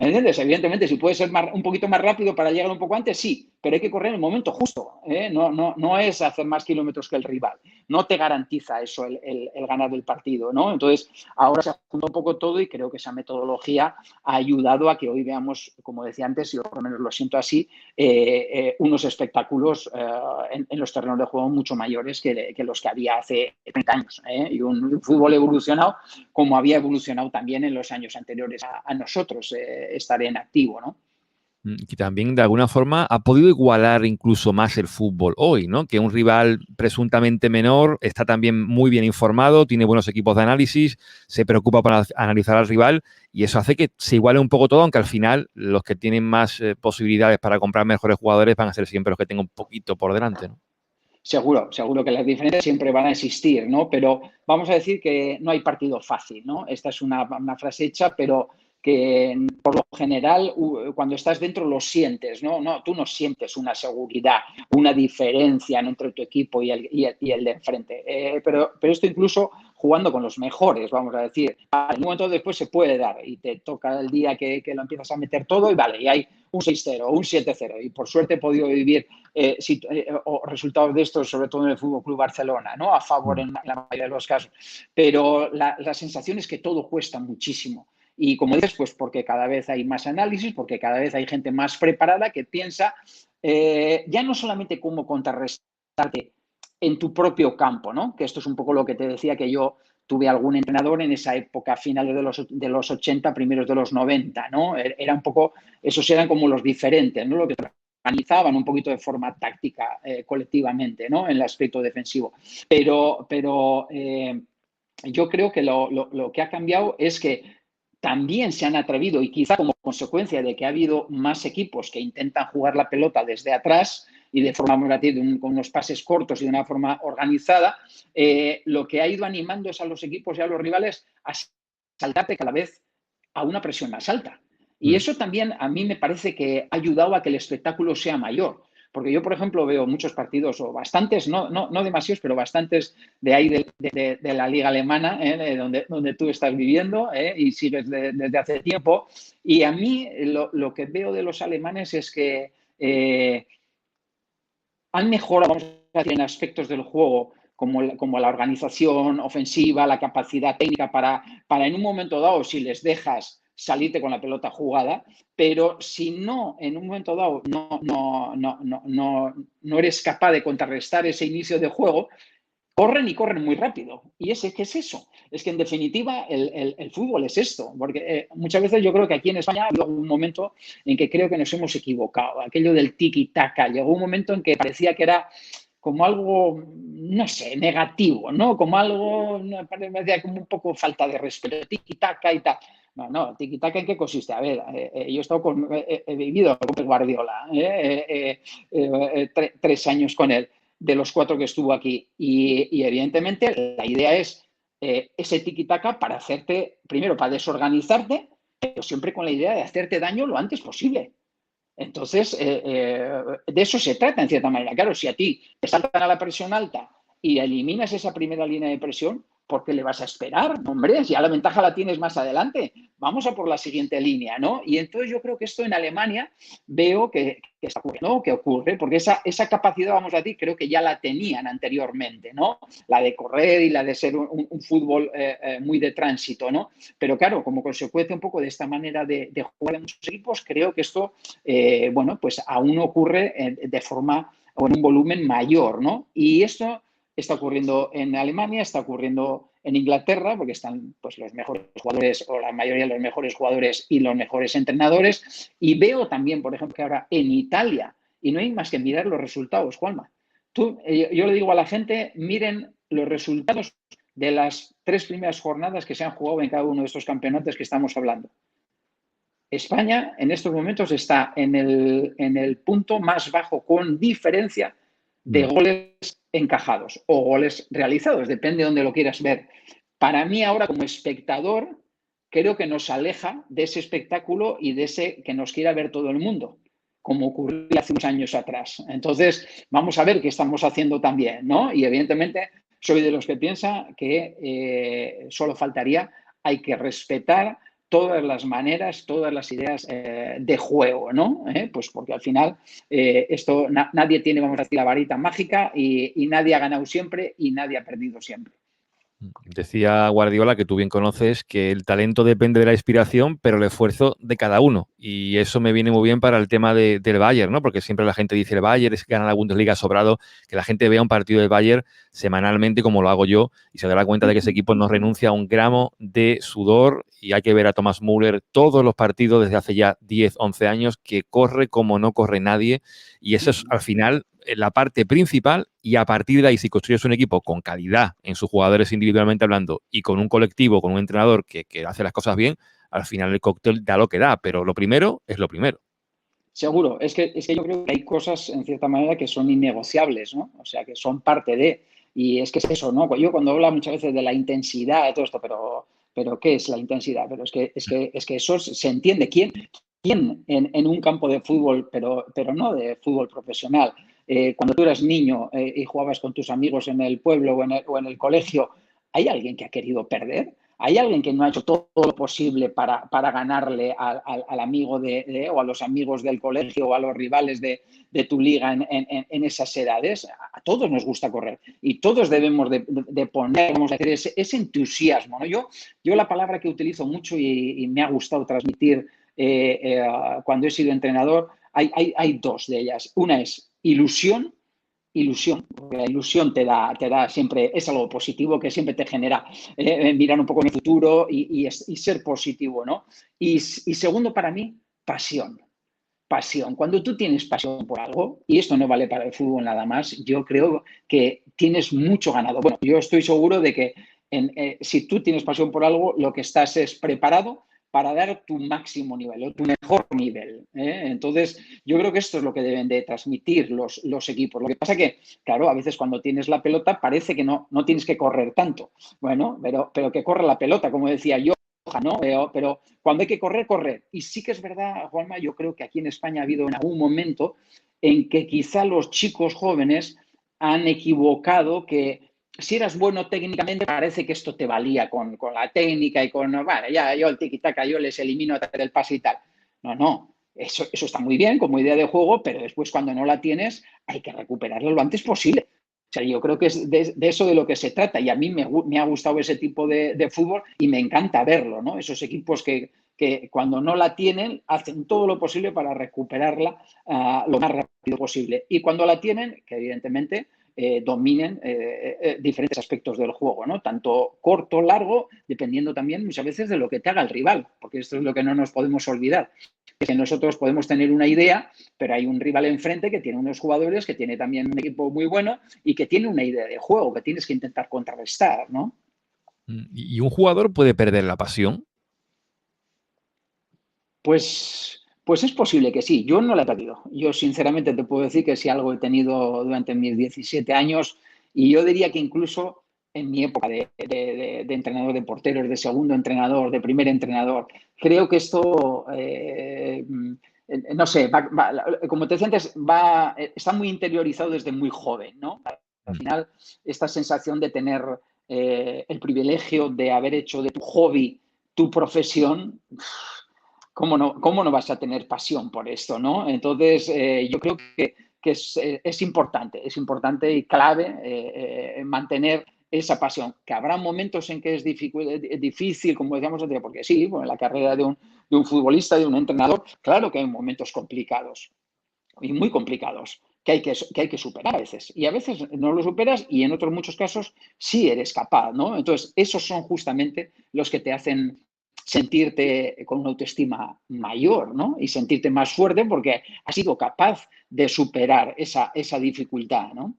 ¿Entiendes? Evidentemente, si puede ser un poquito más rápido para llegar un poco antes, sí, pero hay que correr en el momento justo. No es hacer más kilómetros que el rival. No te garantiza eso el ganar el partido, ¿no? Entonces, ahora se ha juntado un poco todo y creo que esa metodología ha ayudado a que hoy veamos, como decía antes, yo por lo menos lo siento así, unos espectáculos en los terrenos de juego mucho mayores que los que había hace 30 años. Y un fútbol evolucionado como había evolucionado también en los años anteriores a nosotros estar en activo, ¿no? Que también de alguna forma ha podido igualar incluso más el fútbol hoy, ¿no? Que un rival presuntamente menor está también muy bien informado, tiene buenos equipos de análisis, se preocupa para analizar al rival y eso hace que se iguale un poco todo, aunque al final los que tienen más posibilidades para comprar mejores jugadores van a ser siempre los que tengan un poquito por delante, ¿no? Seguro que las diferencias siempre van a existir, ¿no? Pero vamos a decir que no hay partido fácil, ¿no? Esta es una frase hecha, pero que por lo general cuando estás dentro lo sientes, ¿no? No, tú no sientes una seguridad, una diferencia entre tu equipo y el de enfrente. Pero esto incluso jugando con los mejores, vamos a decir. En un momento después se puede dar y te toca el día que lo empiezas a meter todo y vale, y hay un 6-0, un 7-0. Y por suerte he podido vivir resultados de estos, sobre todo en el Fútbol Club Barcelona, ¿no? A favor en la mayoría de los casos. Pero la sensación es que todo cuesta muchísimo. Y como dices, pues porque cada vez hay más análisis, porque cada vez hay gente más preparada que piensa ya no solamente cómo contrarrestarte en tu propio campo, ¿no? Que esto es un poco lo que te decía, que yo tuve algún entrenador en esa época, finales de los 80, primeros de los 90, ¿no? Era un poco, esos eran como los diferentes, ¿no? Lo que organizaban un poquito de forma táctica colectivamente, ¿no? En el aspecto defensivo. Pero yo creo que lo que ha cambiado es que también se han atrevido, y quizá como consecuencia de que ha habido más equipos que intentan jugar la pelota desde atrás y de forma con unos pases cortos y de una forma organizada, lo que ha ido animando es a los equipos y a los rivales a saltarte cada vez a una presión más alta. Y eso también a mí me parece que ha ayudado a que el espectáculo sea mayor. Porque yo, por ejemplo, veo muchos partidos, o bastantes, no demasiados, pero bastantes de ahí de la liga alemana, donde tú estás viviendo y sigues desde hace tiempo. Y a mí lo que veo de los alemanes es que han mejorado, vamos a decir, en aspectos del juego, como la organización ofensiva, la capacidad técnica para en un momento dado, si les dejas salirte con la pelota jugada, pero si no, en un momento dado, no eres capaz de contrarrestar ese inicio de juego, corren y corren muy rápido. ¿Y qué es eso? Es que en definitiva el fútbol es esto, porque muchas veces yo creo que aquí en España ha habido un momento en que creo que nos hemos equivocado. Aquello del tiki-taka, llegó un momento en que parecía que era como algo, no sé, negativo, ¿no? Como algo, me parecía como un poco falta de respeto, tiki-taka y tal. No, tiki-taka, ¿en qué consiste? A ver, yo he vivido con Pep Guardiola, 3 años con él, de los 4 que estuvo aquí. Y evidentemente la idea es ese tiki-taka para hacerte, primero, para desorganizarte, pero siempre con la idea de hacerte daño lo antes posible. Entonces, de eso se trata en cierta manera. Claro, si a ti te saltan a la presión alta y eliminas esa primera línea de presión, ¿por qué le vas a esperar? Hombre, ya la ventaja la tienes más adelante. Vamos a por la siguiente línea, ¿no? Y entonces yo creo que esto en Alemania veo que está ocurriendo, ¿no? Que ocurre, porque esa capacidad, vamos a decir, creo que ya la tenían anteriormente, ¿no? La de correr y la de ser un fútbol muy de tránsito, ¿no? Pero claro, como consecuencia un poco de esta manera de jugar en muchos equipos, creo que esto, bueno, pues aún ocurre de forma o en un volumen mayor, ¿no? Y esto está ocurriendo en Alemania, está ocurriendo en Inglaterra, porque están pues, los mejores jugadores o la mayoría de los mejores jugadores y los mejores entrenadores. Y veo también, por ejemplo, que ahora en Italia, y no hay más que mirar los resultados, Juanma. Yo le digo a la gente, miren los resultados de las 3 primeras jornadas que se han jugado en cada uno de estos campeonatos que estamos hablando. España en estos momentos está en el punto más bajo con diferencia de goles encajados o goles realizados, depende de donde lo quieras ver. Para mí ahora como espectador creo que nos aleja de ese espectáculo y de ese que nos quiera ver todo el mundo, como ocurría hace unos años atrás. Entonces, vamos a ver qué estamos haciendo también, ¿no? Y evidentemente soy de los que piensa que solo faltaría, hay que respetar todas las maneras, todas las ideas de juego, ¿no? Pues porque al final nadie tiene, vamos a decir, la varita mágica y nadie ha ganado siempre y nadie ha perdido siempre. Decía Guardiola, que tú bien conoces, que el talento depende de la inspiración, pero el esfuerzo de cada uno. Y eso me viene muy bien para el tema del Bayern, ¿no? Porque siempre la gente dice el Bayern es que gana la Bundesliga sobrado, que la gente vea un partido del Bayern semanalmente como lo hago yo y se dará cuenta de que ese equipo no renuncia a un gramo de sudor y hay que ver a Thomas Müller todos los partidos desde hace ya 10, 11 años que corre como no corre nadie y eso es al final la parte principal y a partir de ahí si construyes un equipo con calidad en sus jugadores individualmente hablando y con un colectivo, con un entrenador que hace las cosas bien, al final el cóctel da lo que da, pero lo primero es lo primero. Seguro, es que yo creo que hay cosas en cierta manera que son innegociables, ¿no? O sea, que son parte de, y es que es eso, ¿no? Yo cuando hablo muchas veces de la intensidad de todo esto, pero ¿qué es la intensidad? Pero es que eso se entiende. ¿Quién en un campo de fútbol, pero no de fútbol profesional, cuando tú eras niño y jugabas con tus amigos en el pueblo o en el colegio, ¿hay alguien que ha querido perder? ¿Hay alguien que no ha hecho todo lo posible para ganarle al amigo o a los amigos del colegio o a los rivales de tu liga en esas edades? A todos nos gusta correr y todos debemos de poner, vamos a decir, ese entusiasmo, ¿no? Yo la palabra que utilizo mucho y me ha gustado transmitir cuando he sido entrenador, hay 2 de ellas. Una es ilusión, porque la ilusión te da siempre, es algo positivo que siempre te genera mirar un poco en el futuro y ser positivo, ¿no? Y segundo, para mí, pasión. pasión. Cuando tú tienes pasión por algo, y esto no vale para el fútbol nada más, yo creo que tienes mucho ganado. Bueno, yo estoy seguro de que si tú tienes pasión por algo, lo que estás es preparado para dar tu máximo nivel o tu mejor nivel. Entonces, yo creo que esto es lo que deben de transmitir los equipos. Lo que pasa que, claro, a veces cuando tienes la pelota parece que no tienes que correr tanto. Bueno, pero que corre la pelota, como decía yo, ¿no? Pero cuando hay que correr, correr. Y sí que es verdad, Juanma, yo creo que aquí en España ha habido en algún momento en que quizá los chicos jóvenes han equivocado que si eras bueno técnicamente, parece que esto te valía con la técnica y con, bueno, ya yo el tiki-taka, yo les elimino a través del pase y tal. No. Eso está muy bien como idea de juego, pero después cuando no la tienes hay que recuperarlo lo antes posible. O sea, yo creo que es de eso de lo que se trata y a mí me ha gustado ese tipo de fútbol y me encanta verlo, ¿no? Esos equipos que cuando no la tienen hacen todo lo posible para recuperarla lo más rápido posible. Y cuando la tienen, que evidentemente dominen diferentes aspectos del juego, ¿no? Tanto corto, largo, dependiendo también muchas veces de lo que te haga el rival, porque esto es lo que no nos podemos olvidar. Que nosotros podemos tener una idea, pero hay un rival enfrente que tiene unos jugadores, que tiene también un equipo muy bueno y que tiene una idea de juego que tienes que intentar contrarrestar, ¿no? ¿Y un jugador puede perder la pasión? Pues es posible que sí. Yo no la he perdido. Yo sinceramente te puedo decir que si algo he tenido durante mis 17 años y yo diría que incluso en mi época de entrenador de porteros, de segundo entrenador, de primer entrenador, creo que esto, no sé, como te decía antes, está muy interiorizado desde muy joven, ¿no? Al final, esta sensación de tener el privilegio de haber hecho de tu hobby tu profesión. ¿Cómo no vas a tener pasión por esto, no? Entonces, yo creo que es importante y clave mantener esa pasión. Que habrá momentos en que es difícil, como decíamos antes, porque sí, bueno, en la carrera de un futbolista, de un entrenador, claro que hay momentos complicados y muy complicados que hay que superar a veces. Y a veces no lo superas y en otros muchos casos sí eres capaz, ¿no? Entonces, esos son justamente los que te hacen sentirte con una autoestima mayor, ¿no? Y sentirte más fuerte porque has sido capaz de superar esa dificultad, ¿no?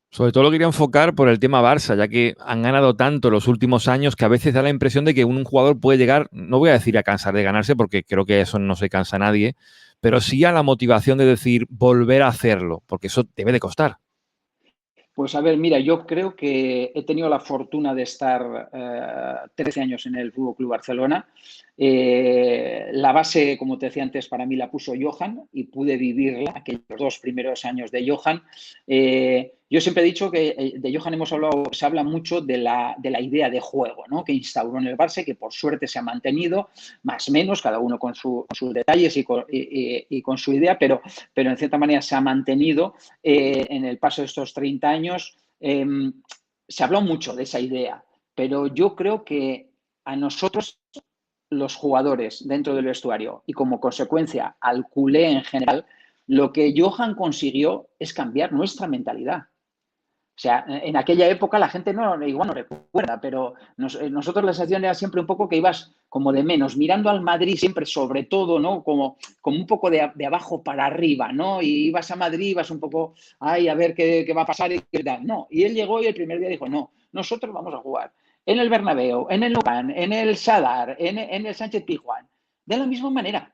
Sobre todo lo quería enfocar por el tema Barça, ya que han ganado tanto los últimos años que a veces da la impresión de que un jugador puede llegar, no voy a decir a cansar de ganarse, porque creo que eso no se cansa nadie, pero sí a la motivación de decir volver a hacerlo, porque eso debe de costar. Pues a ver, mira, yo creo que he tenido la fortuna de estar 13 años en el Fútbol Club Barcelona. La base, como te decía antes, para mí la puso Johan y pude vivirla aquellos 2 primeros años de Johan. Yo siempre he dicho que de Johan se habla mucho de la idea de juego, ¿no? Que instauró en el Barça, que por suerte se ha mantenido, más o menos, cada uno con sus detalles y con su idea, pero en cierta manera se ha mantenido en el paso de estos 30 años. Se habló mucho de esa idea, pero yo creo que a nosotros, los jugadores dentro del vestuario y como consecuencia al culé en general, lo que Johan consiguió es cambiar nuestra mentalidad. O sea, en aquella época la gente igual no recuerda, pero nosotros la sensación era siempre un poco que ibas como de menos, mirando al Madrid siempre sobre todo, ¿no? Como un poco de abajo para arriba, ¿no? Y ibas a Madrid, ibas un poco, ay, a ver qué va a pasar y qué tal. No, y él llegó y el primer día dijo, no, nosotros vamos a jugar en el Bernabéu, en el Nou Camp, en el Sadar, en el Sánchez Pizjuán, de la misma manera,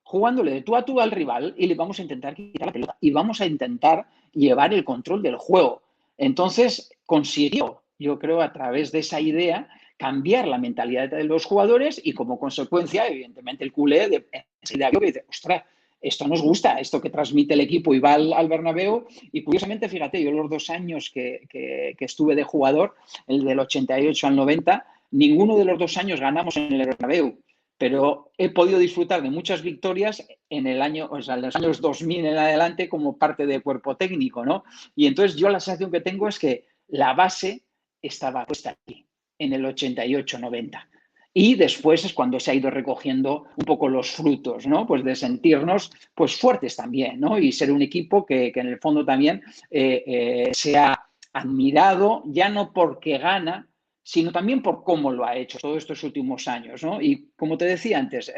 jugándole de tú a tú al rival y le vamos a intentar quitar la pelota y vamos a intentar llevar el control del juego. Entonces consiguió, yo creo, a través de esa idea, cambiar la mentalidad de los jugadores y como consecuencia, evidentemente, el culé de esa idea que dice, ostras, esto nos gusta, esto que transmite el equipo y va al Bernabéu. Y curiosamente, fíjate, yo los 2 años que estuve de jugador, el del 88 al 90, ninguno de los 2 años ganamos en el Bernabéu, pero he podido disfrutar de muchas victorias en el año, o sea, en los años 2000 en adelante como parte de cuerpo técnico, ¿no? Y entonces yo la sensación que tengo es que la base estaba puesta aquí, en el 88-90. Y después es cuando se ha ido recogiendo un poco los frutos, ¿no? Pues de sentirnos pues fuertes también, ¿no? Y ser un equipo que en el fondo también sea admirado, ya no porque gana, sino también por cómo lo ha hecho todos estos últimos años, ¿no? Y como te decía antes,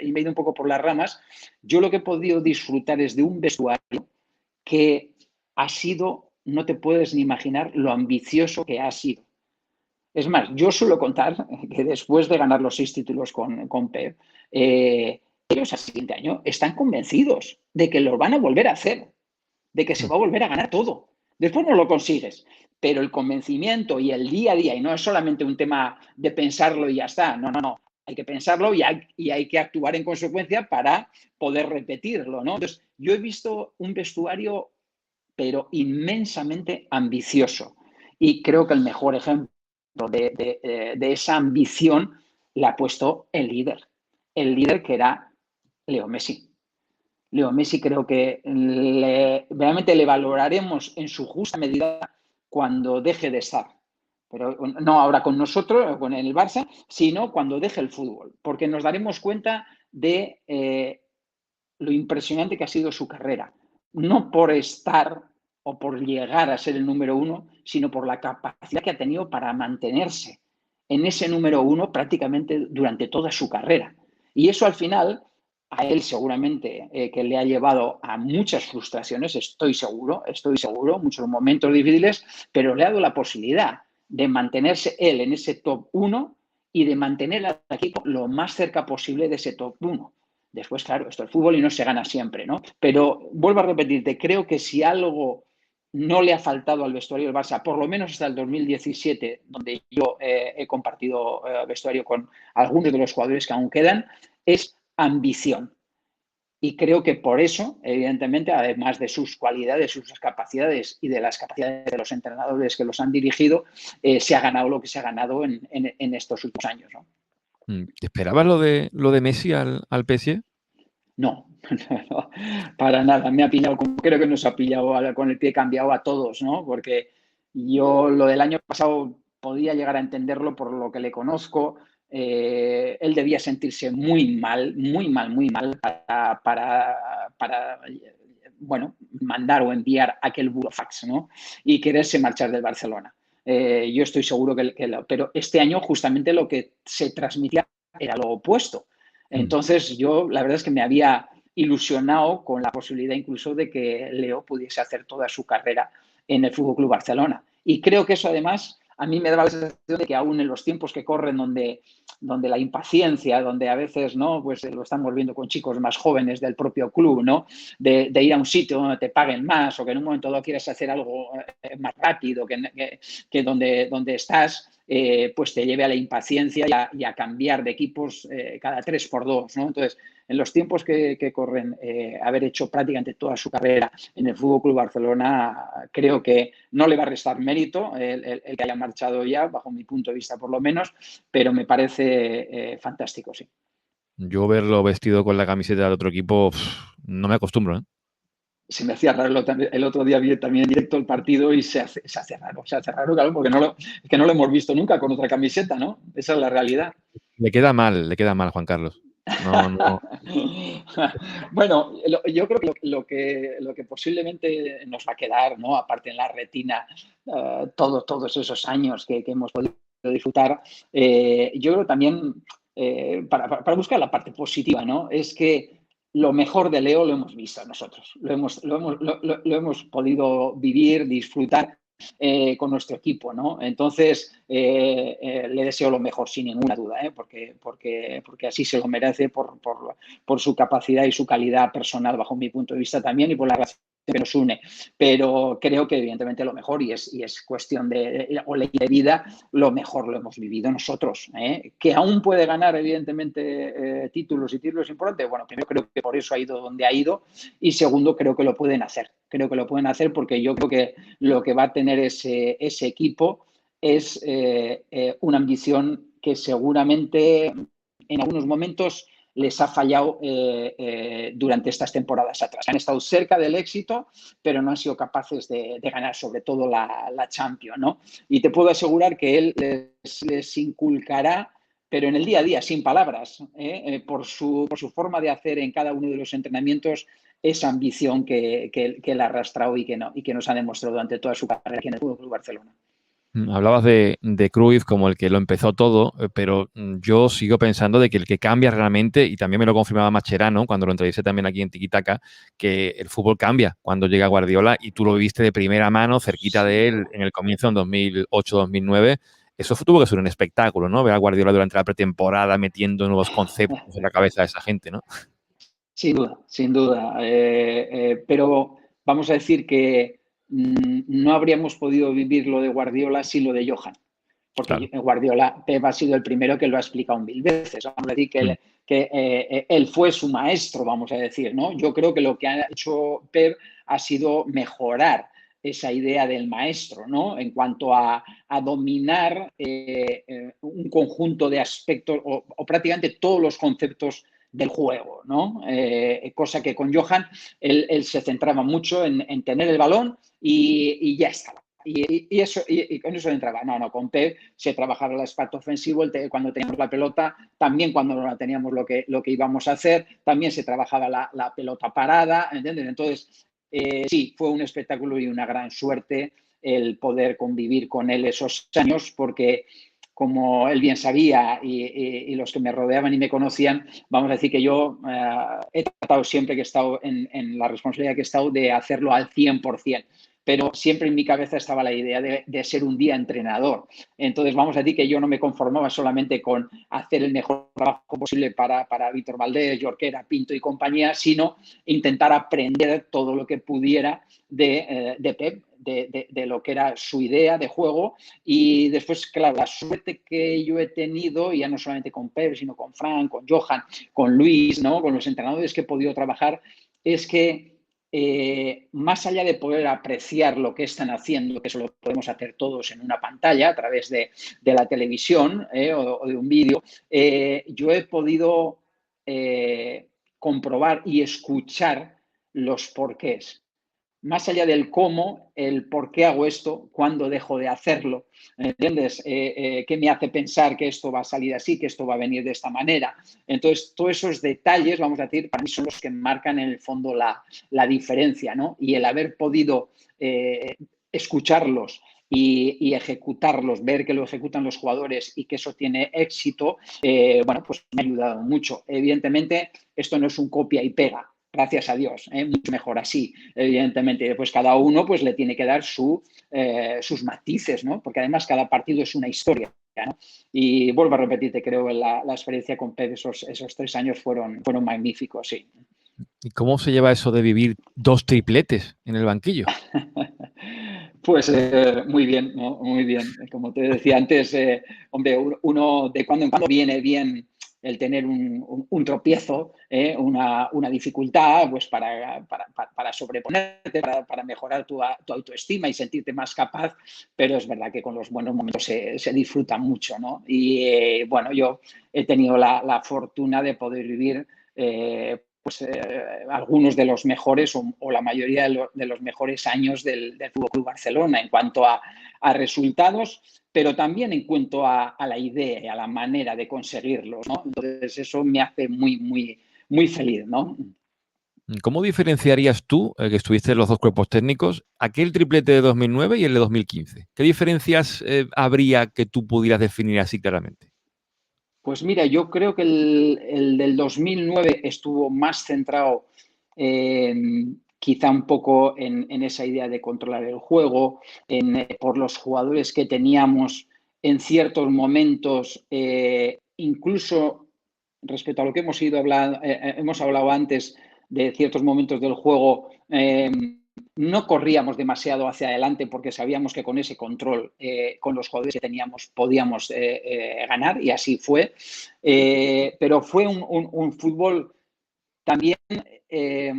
y me he ido un poco por las ramas, yo lo que he podido disfrutar es de un vestuario que ha sido, no te puedes ni imaginar lo ambicioso que ha sido. Es más, yo suelo contar que después de ganar los 6 títulos con Pep, ellos al siguiente año están convencidos de que lo van a volver a hacer, de que se va a volver a ganar todo. Después no lo consigues, pero el convencimiento y el día a día, y no es solamente un tema de pensarlo y ya está, no, no, no. Hay que pensarlo y hay que actuar en consecuencia para poder repetirlo, ¿no? Entonces, yo he visto un vestuario, pero inmensamente ambicioso. Y creo que el mejor ejemplo de esa ambición la ha puesto el líder que era Leo Messi. Leo Messi creo que realmente le valoraremos en su justa medida cuando deje de estar. Pero no ahora con nosotros, con el Barça, sino cuando deje el fútbol. Porque nos daremos cuenta de lo impresionante que ha sido su carrera. No por estar o por llegar a ser el número uno, sino por la capacidad que ha tenido para mantenerse en ese número uno prácticamente durante toda su carrera. Y eso al final a él seguramente que le ha llevado a muchas frustraciones, estoy seguro, muchos momentos difíciles, pero le ha dado la posibilidad de mantenerse él en ese top uno y de mantener al equipo lo más cerca posible de ese top uno. Después, claro, esto es fútbol y no se gana siempre, ¿no? Pero vuelvo a repetirte, creo que si algo no le ha faltado al vestuario del Barça, por lo menos hasta el 2017, donde yo he compartido vestuario con algunos de los jugadores que aún quedan, es ambición. Y creo que por eso, evidentemente, además de sus cualidades, sus capacidades y de las capacidades de los entrenadores que los han dirigido, se ha ganado lo que se ha ganado en estos últimos años, ¿no? ¿Te esperabas lo de Messi al PSG? No, no, para nada. Me ha pillado, creo que nos ha pillado con el pie cambiado a todos, ¿no? Porque yo lo del año pasado podía llegar a entenderlo por lo que le conozco. Él debía sentirse muy mal, muy mal, muy mal para bueno, mandar o enviar aquel burofax, ¿no? Y quererse marchar del Barcelona. Yo estoy seguro pero este año justamente lo que se transmitía era lo opuesto. Entonces yo la verdad es que me había ilusionado con la posibilidad incluso de que Leo pudiese hacer toda su carrera en el Fútbol Club Barcelona. Y creo que eso además a mí me daba la sensación de que aún en los tiempos que corren donde la impaciencia, donde a veces no, pues lo estamos viendo con chicos más jóvenes del propio club, ¿no? De ir a un sitio donde te paguen más o que en un momento dado quieras hacer algo más rápido que donde estás, pues te lleve a la impaciencia y a cambiar de equipos cada 3 por 2, ¿no? Entonces, en los tiempos que corren, haber hecho prácticamente toda su carrera en el Fútbol Club Barcelona, creo que no le va a restar mérito el que haya marchado ya, bajo mi punto de vista por lo menos, pero me parece fantástico, sí. Yo verlo vestido con la camiseta del otro equipo, no me acostumbro, ¿eh? Se me hacía raro, el otro día vi también en directo el partido y se hace raro, claro, porque es que no lo hemos visto nunca con otra camiseta, ¿no? Esa es la realidad. Le queda mal, Juan Carlos. No, no. Bueno, yo creo que lo que posiblemente nos va a quedar, ¿no? Aparte en la retina, todos esos años que hemos podido disfrutar, yo creo también, para buscar la parte positiva, ¿no? Es que lo mejor de Leo lo hemos visto nosotros, lo hemos podido vivir, disfrutar con nuestro equipo, ¿no? Entonces, le deseo lo mejor sin ninguna duda, porque así se lo merece por su capacidad y su calidad personal, bajo mi punto de vista también, y por la relación que nos une. Pero creo que evidentemente lo mejor, y es cuestión o ley de vida, lo mejor lo hemos vivido nosotros. Que aún puede ganar evidentemente títulos y títulos importantes. Bueno, primero creo que por eso ha ido donde ha ido, y segundo creo que lo pueden hacer. Creo que lo pueden hacer porque yo creo que lo que va a tener ese equipo es una ambición que seguramente en algunos momentos les ha fallado durante estas temporadas atrás. Han estado cerca del éxito, pero no han sido capaces de ganar, sobre todo la Champions, ¿no? Y te puedo asegurar que él les inculcará, pero en el día a día, sin palabras, por su forma de hacer en cada uno de los entrenamientos, esa ambición que él ha arrastrado y que nos ha demostrado durante toda su carrera aquí en el Fútbol Club Barcelona. Hablabas de Cruyff como el que lo empezó todo, pero yo sigo pensando de que el que cambia realmente, y también me lo confirmaba Mascherano cuando lo entrevisté también aquí en Tiquitaca, que el fútbol cambia cuando llega Guardiola y tú lo viste de primera mano, cerquita Sin de él, duda. en el comienzo, en 2008-2009. Eso tuvo que ser un espectáculo, ¿no? Ver a Guardiola durante la pretemporada metiendo nuevos conceptos en la cabeza de esa gente, ¿no? Sin duda, sin duda. Pero vamos a decir que no habríamos podido vivir lo de Guardiola sin lo de Johan, porque Claro. Guardiola, Pep ha sido el primero que lo ha explicado mil veces. Vamos a decir que, Mm. él fue su maestro, vamos a decir, ¿no? Yo creo que lo que ha hecho Pep ha sido mejorar esa idea del maestro, ¿no? En cuanto a dominar un conjunto de aspectos o prácticamente todos los conceptos del juego, ¿no? Cosa que con Johan él se centraba mucho en tener el balón y ya estaba. Y con eso entraba. No, con Pep se trabajaba el aspecto ofensivo, cuando teníamos la pelota, también cuando no la teníamos lo que íbamos a hacer, también se trabajaba la pelota parada, ¿entiendes? Entonces, sí, fue un espectáculo y una gran suerte el poder convivir con él esos años, porque como él bien sabía y los que me rodeaban y me conocían, vamos a decir que yo he tratado siempre que he estado en la responsabilidad que he estado de hacerlo al 100%, pero siempre en mi cabeza estaba la idea de ser un día entrenador. Entonces, vamos a decir que yo no me conformaba solamente con hacer el mejor trabajo posible para Víctor Valdés, Jorquera, Pinto y compañía, sino intentar aprender todo lo que pudiera de Pep, de lo que era su idea de juego. Y después, claro, la suerte que yo he tenido, ya no solamente con Pep, sino con Frank, con Johan, con Luis, ¿no? Con los entrenadores que he podido trabajar, es que más allá de poder apreciar lo que están haciendo, que eso lo podemos hacer todos en una pantalla a través de la televisión o de un vídeo, yo he podido comprobar y escuchar los porqués. Más allá del cómo, el por qué hago esto, cuándo dejo de hacerlo, ¿entiendes? ¿Qué me hace pensar que esto va a salir así, que esto va a venir de esta manera? Entonces, todos esos detalles, vamos a decir, para mí son los que marcan en el fondo la diferencia, ¿no? Y el haber podido escucharlos y ejecutarlos, ver que lo ejecutan los jugadores y que eso tiene éxito, bueno, pues me ha ayudado mucho. Evidentemente, esto no es un copia y pega, gracias a Dios, mucho mejor así, evidentemente. Y después cada uno pues le tiene que dar sus matices, ¿no? Porque además cada partido es una historia, ¿no? Y vuelvo a repetirte, creo que la experiencia con Pep esos 3 años fueron magníficos, sí. ¿Y cómo se lleva eso de vivir dos tripletes en el banquillo? Pues muy bien, ¿no? Muy bien. Como te decía antes, hombre, uno de cuando en cuando viene bien el tener un tropiezo, una dificultad, pues para sobreponerte, para mejorar tu autoestima y sentirte más capaz, pero es verdad que con los buenos momentos se disfruta mucho, ¿no? Y bueno, yo he tenido la fortuna de poder vivir pues, algunos de los mejores o la mayoría de los mejores años del Fútbol Club Barcelona en cuanto a resultados, pero también en cuanto a la idea y a la manera de conseguirlos, ¿no? Entonces eso me hace muy, muy, muy feliz, ¿no? ¿Cómo diferenciarías tú, que estuviste en los dos cuerpos técnicos, aquel triplete de 2009 y el de 2015? ¿Qué diferencias habría que tú pudieras definir así claramente? Pues mira, yo creo que el del 2009 estuvo más centrado quizá un poco en esa idea de controlar el juego, por los jugadores que teníamos en ciertos momentos, incluso respecto a lo que hemos hablado antes de ciertos momentos del juego, no corríamos demasiado hacia adelante porque sabíamos que con ese control, con los jugadores que teníamos, podíamos ganar y así fue. Pero fue un fútbol también eh,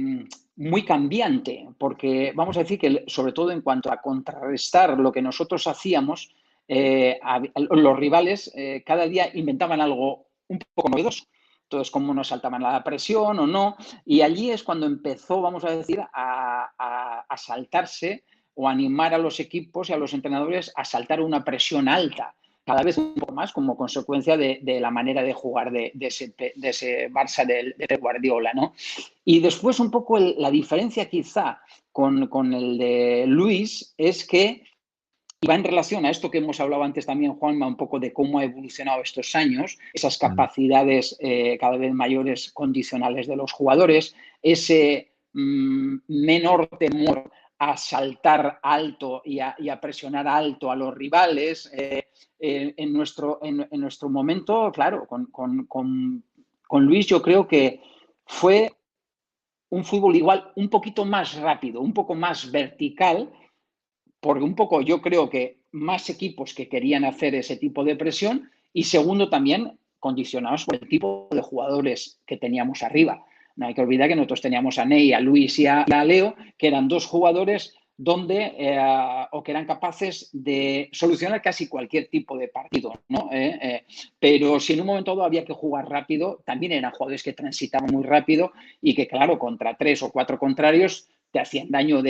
muy cambiante, porque vamos a decir que sobre todo en cuanto a contrarrestar lo que nosotros hacíamos, los rivales cada día inventaban algo un poco novedoso. Entonces, cómo nos saltaban la presión o no. Y allí es cuando empezó, vamos a decir, a saltarse o animar a los equipos y a los entrenadores a saltar una presión alta cada vez un poco más como consecuencia de la manera de jugar de ese Barça de Guardiola, ¿no? Y después un poco la diferencia quizá con el de Luis es que Y va en relación a esto que hemos hablado antes también, Juanma, un poco de cómo ha evolucionado estos años, esas capacidades cada vez mayores condicionales de los jugadores, ese menor temor a saltar alto y a presionar alto a los rivales. En nuestro momento, claro, con Luis yo creo que fue un fútbol igual un poquito más rápido, un poco más vertical, porque un poco yo creo que más equipos que querían hacer ese tipo de presión y segundo también condicionados por el tipo de jugadores que teníamos arriba. No hay que olvidar que nosotros teníamos a Ney, a Luis y a Leo, que eran dos jugadores donde o que eran capaces de solucionar casi cualquier tipo de partido, ¿no? Pero si en un momento dado había que jugar rápido, también eran jugadores que transitaban muy rápido y que, claro, contra 3 o 4 contrarios te hacían daño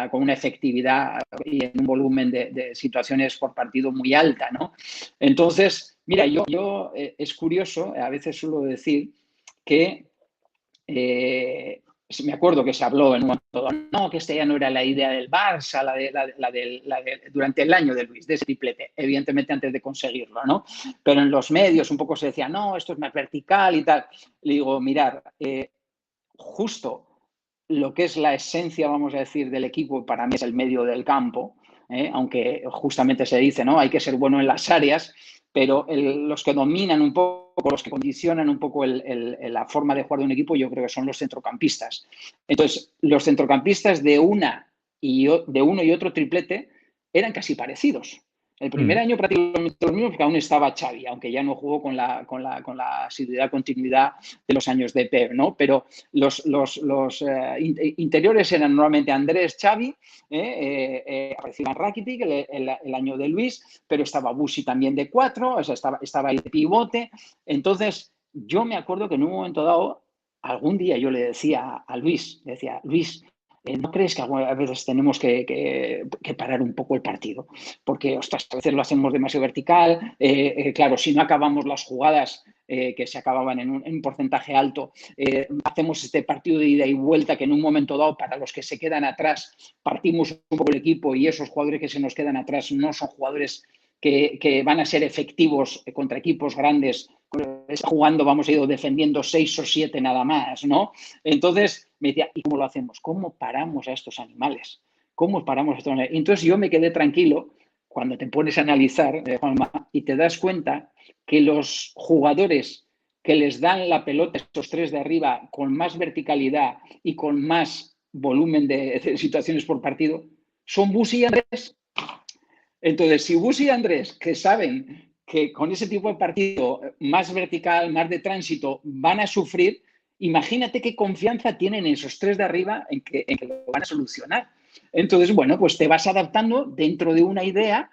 con una efectividad y en un volumen de situaciones por partido muy alta, ¿no? Entonces, mira, es curioso, a veces suelo decir que me acuerdo que se habló en un momento, no, que esta ya no era la idea del Barça, durante el año de Luis, de ese triplete, evidentemente antes de conseguirlo, ¿no? Pero en los medios un poco se decía, no, esto es más vertical y tal. Le digo, mirar, justo lo que es la esencia, vamos a decir, del equipo, para mí es el medio del campo, aunque justamente se dice, ¿no? Hay que ser bueno en las áreas, pero los que dominan un poco, los que condicionan un poco la forma de jugar de un equipo, yo creo que son los centrocampistas. Entonces, los centrocampistas de uno y otro triplete eran casi parecidos. El primer año prácticamente los mismos porque aún estaba Xavi, aunque ya no jugó con la asiduidad, continuidad de los años de Pep, ¿no? Pero los interiores eran normalmente Andrés, Xavi, aparecía Rakitic el año de Luis, pero estaba Busi también de 4, o sea, estaba ahí de pivote. Entonces, yo me acuerdo que en un momento dado, algún día yo le decía a Luis, ¿no crees que a veces tenemos que parar un poco el partido? Porque, ostras, a veces lo hacemos demasiado vertical. Claro, si no acabamos las jugadas que se acababan en un porcentaje alto, hacemos este partido de ida y vuelta que en un momento dado, para los que se quedan atrás, partimos un poco el equipo y esos jugadores que se nos quedan atrás no son jugadores que van a ser efectivos contra equipos grandes, jugando, vamos a ir defendiendo 6 o 7 nada más, ¿no? Entonces me decía, ¿y cómo lo hacemos? ¿Cómo paramos a estos animales? ¿Cómo paramos a estos animales? Entonces yo me quedé tranquilo cuando te pones a analizar, Juanma, y te das cuenta que los jugadores que les dan la pelota a estos tres de arriba con más verticalidad y con más volumen de situaciones por partido son Busi y Andrés. Entonces, si Busi y Andrés, que saben que con ese tipo de partido más vertical, más de tránsito, van a sufrir, imagínate qué confianza tienen esos tres de arriba en que lo van a solucionar. Entonces, bueno, pues te vas adaptando dentro de una idea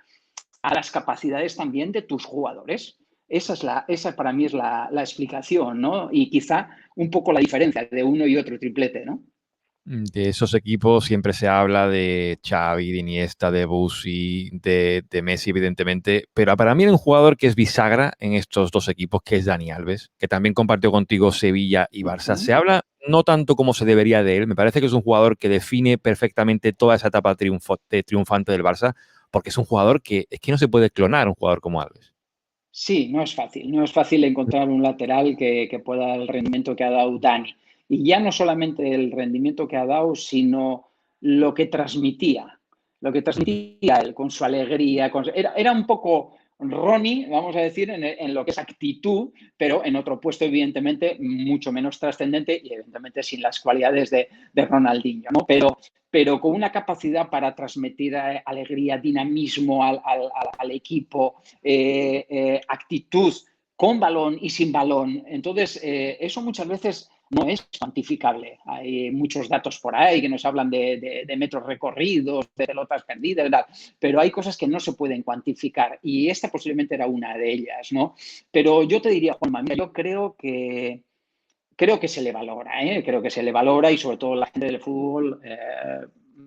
a las capacidades también de tus jugadores. Esa para mí es la explicación, ¿no? Y quizá un poco la diferencia de uno y otro triplete, ¿no? De esos equipos siempre se habla de Xavi, de Iniesta, de Bussi, de Messi, evidentemente, pero para mí hay un jugador que es bisagra en estos dos equipos, que es Dani Alves, que también compartió contigo Sevilla y Barça. Se habla no tanto como se debería de él, me parece que es un jugador que define perfectamente toda esa etapa triunfante del Barça, porque es un jugador que es que no se puede clonar, un jugador como Alves. Sí, no es fácil encontrar un lateral que pueda dar el rendimiento que ha dado Dani. Y ya no solamente el rendimiento que ha dado, sino lo que transmitía él con su alegría. Era un poco Ronnie, vamos a decir, en lo que es actitud, pero en otro puesto, evidentemente, mucho menos trascendente y, evidentemente, sin las cualidades de Ronaldinho, ¿no? Pero con una capacidad para transmitir alegría, dinamismo al equipo, actitud con balón y sin balón. Entonces, eso muchas veces no es cuantificable. Hay muchos datos por ahí que nos hablan de metros recorridos, de pelotas perdidas, ¿verdad? Pero hay cosas que no se pueden cuantificar y esta posiblemente era una de ellas, ¿no? Pero yo te diría, Juanma, mira, yo creo que se le valora, ¿eh? Creo que se le valora y sobre todo la gente del fútbol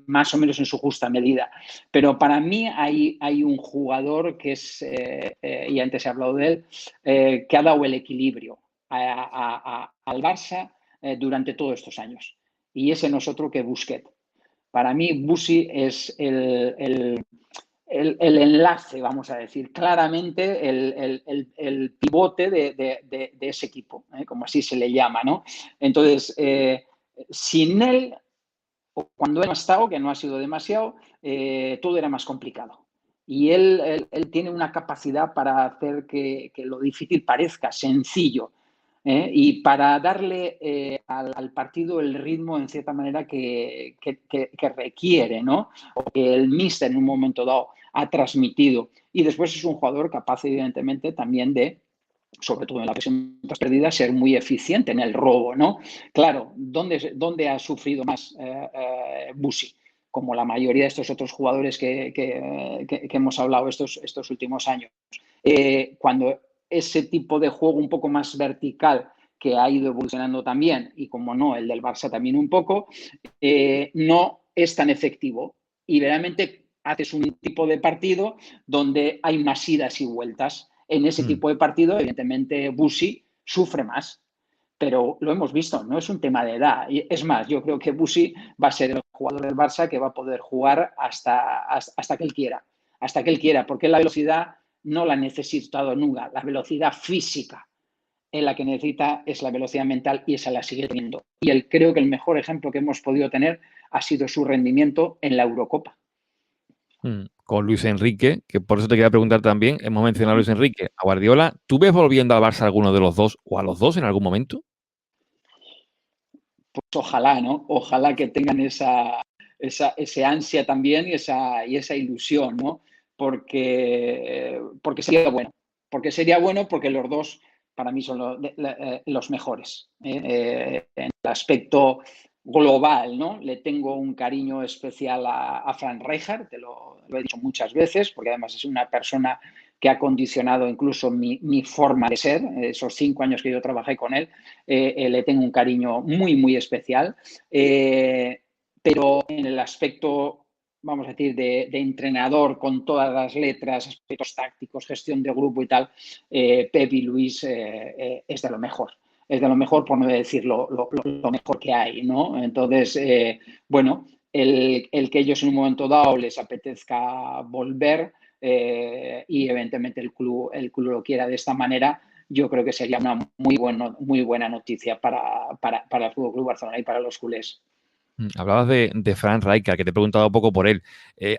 más o menos en su justa medida. Pero para mí hay un jugador que es, y antes he hablado de él, que ha dado el equilibrio al Barça durante todos estos años. Y ese no es otro que Busquets. Para mí, Busi es el enlace, vamos a decir, claramente el pivote de ese equipo, como así se le llama, ¿no? Entonces, sin él, cuando él no ha estado, que no ha sido demasiado, todo era más complicado. Y él tiene una capacidad para hacer que lo difícil parezca sencillo. Y para darle al partido el ritmo en cierta manera que requiere, ¿no? O que el míster en un momento dado ha transmitido. Y después es un jugador capaz, evidentemente, también de, sobre todo en la presión perdida, ser muy eficiente en el robo, ¿no? Claro, ¿dónde ha sufrido más Busi? Como la mayoría de estos otros jugadores que hemos hablado estos últimos años. Cuando ese tipo de juego un poco más vertical que ha ido evolucionando también, y como no, el del Barça también un poco, no es tan efectivo. Y realmente haces un tipo de partido donde hay más idas y vueltas. En ese tipo de partido, evidentemente, Busi sufre más. Pero lo hemos visto, no es un tema de edad. Y es más, yo creo que Busi va a ser el jugador del Barça que va a poder jugar hasta que él quiera. Hasta que él quiera, porque la velocidad no la ha necesitado nunca. La velocidad física en la que necesita es la velocidad mental y esa la sigue teniendo. Y creo que el mejor ejemplo que hemos podido tener ha sido su rendimiento en la Eurocopa. Con Luis Enrique, que por eso te quería preguntar también, hemos mencionado a Luis Enrique, a Guardiola, ¿tú ves volviendo al Barça a alguno de los dos o a los dos en algún momento? Pues ojalá, ¿no? Ojalá que tengan ese ansia también y esa ilusión, ¿no? Porque sería bueno. Porque los dos para mí son los mejores. En el aspecto global, ¿no? Le tengo un cariño especial a Frank Rijkaard, te lo he dicho muchas veces, porque además es una persona que ha condicionado incluso mi forma de ser. Esos 5 años que yo trabajé con él, le tengo un cariño muy, muy especial. Pero en el aspecto, vamos a decir, de entrenador con todas las letras, aspectos tácticos, gestión de grupo y tal, Pep y Luis es de lo mejor. Es de lo mejor, por no decir lo mejor que hay, ¿no? Entonces, bueno, el que ellos en un momento dado les apetezca volver y evidentemente el club lo quiera de esta manera, yo creo que sería una muy buena noticia para el Fútbol Club Barcelona y para los culés. Hablabas de Frank Rijkaard, que te he preguntado un poco por él.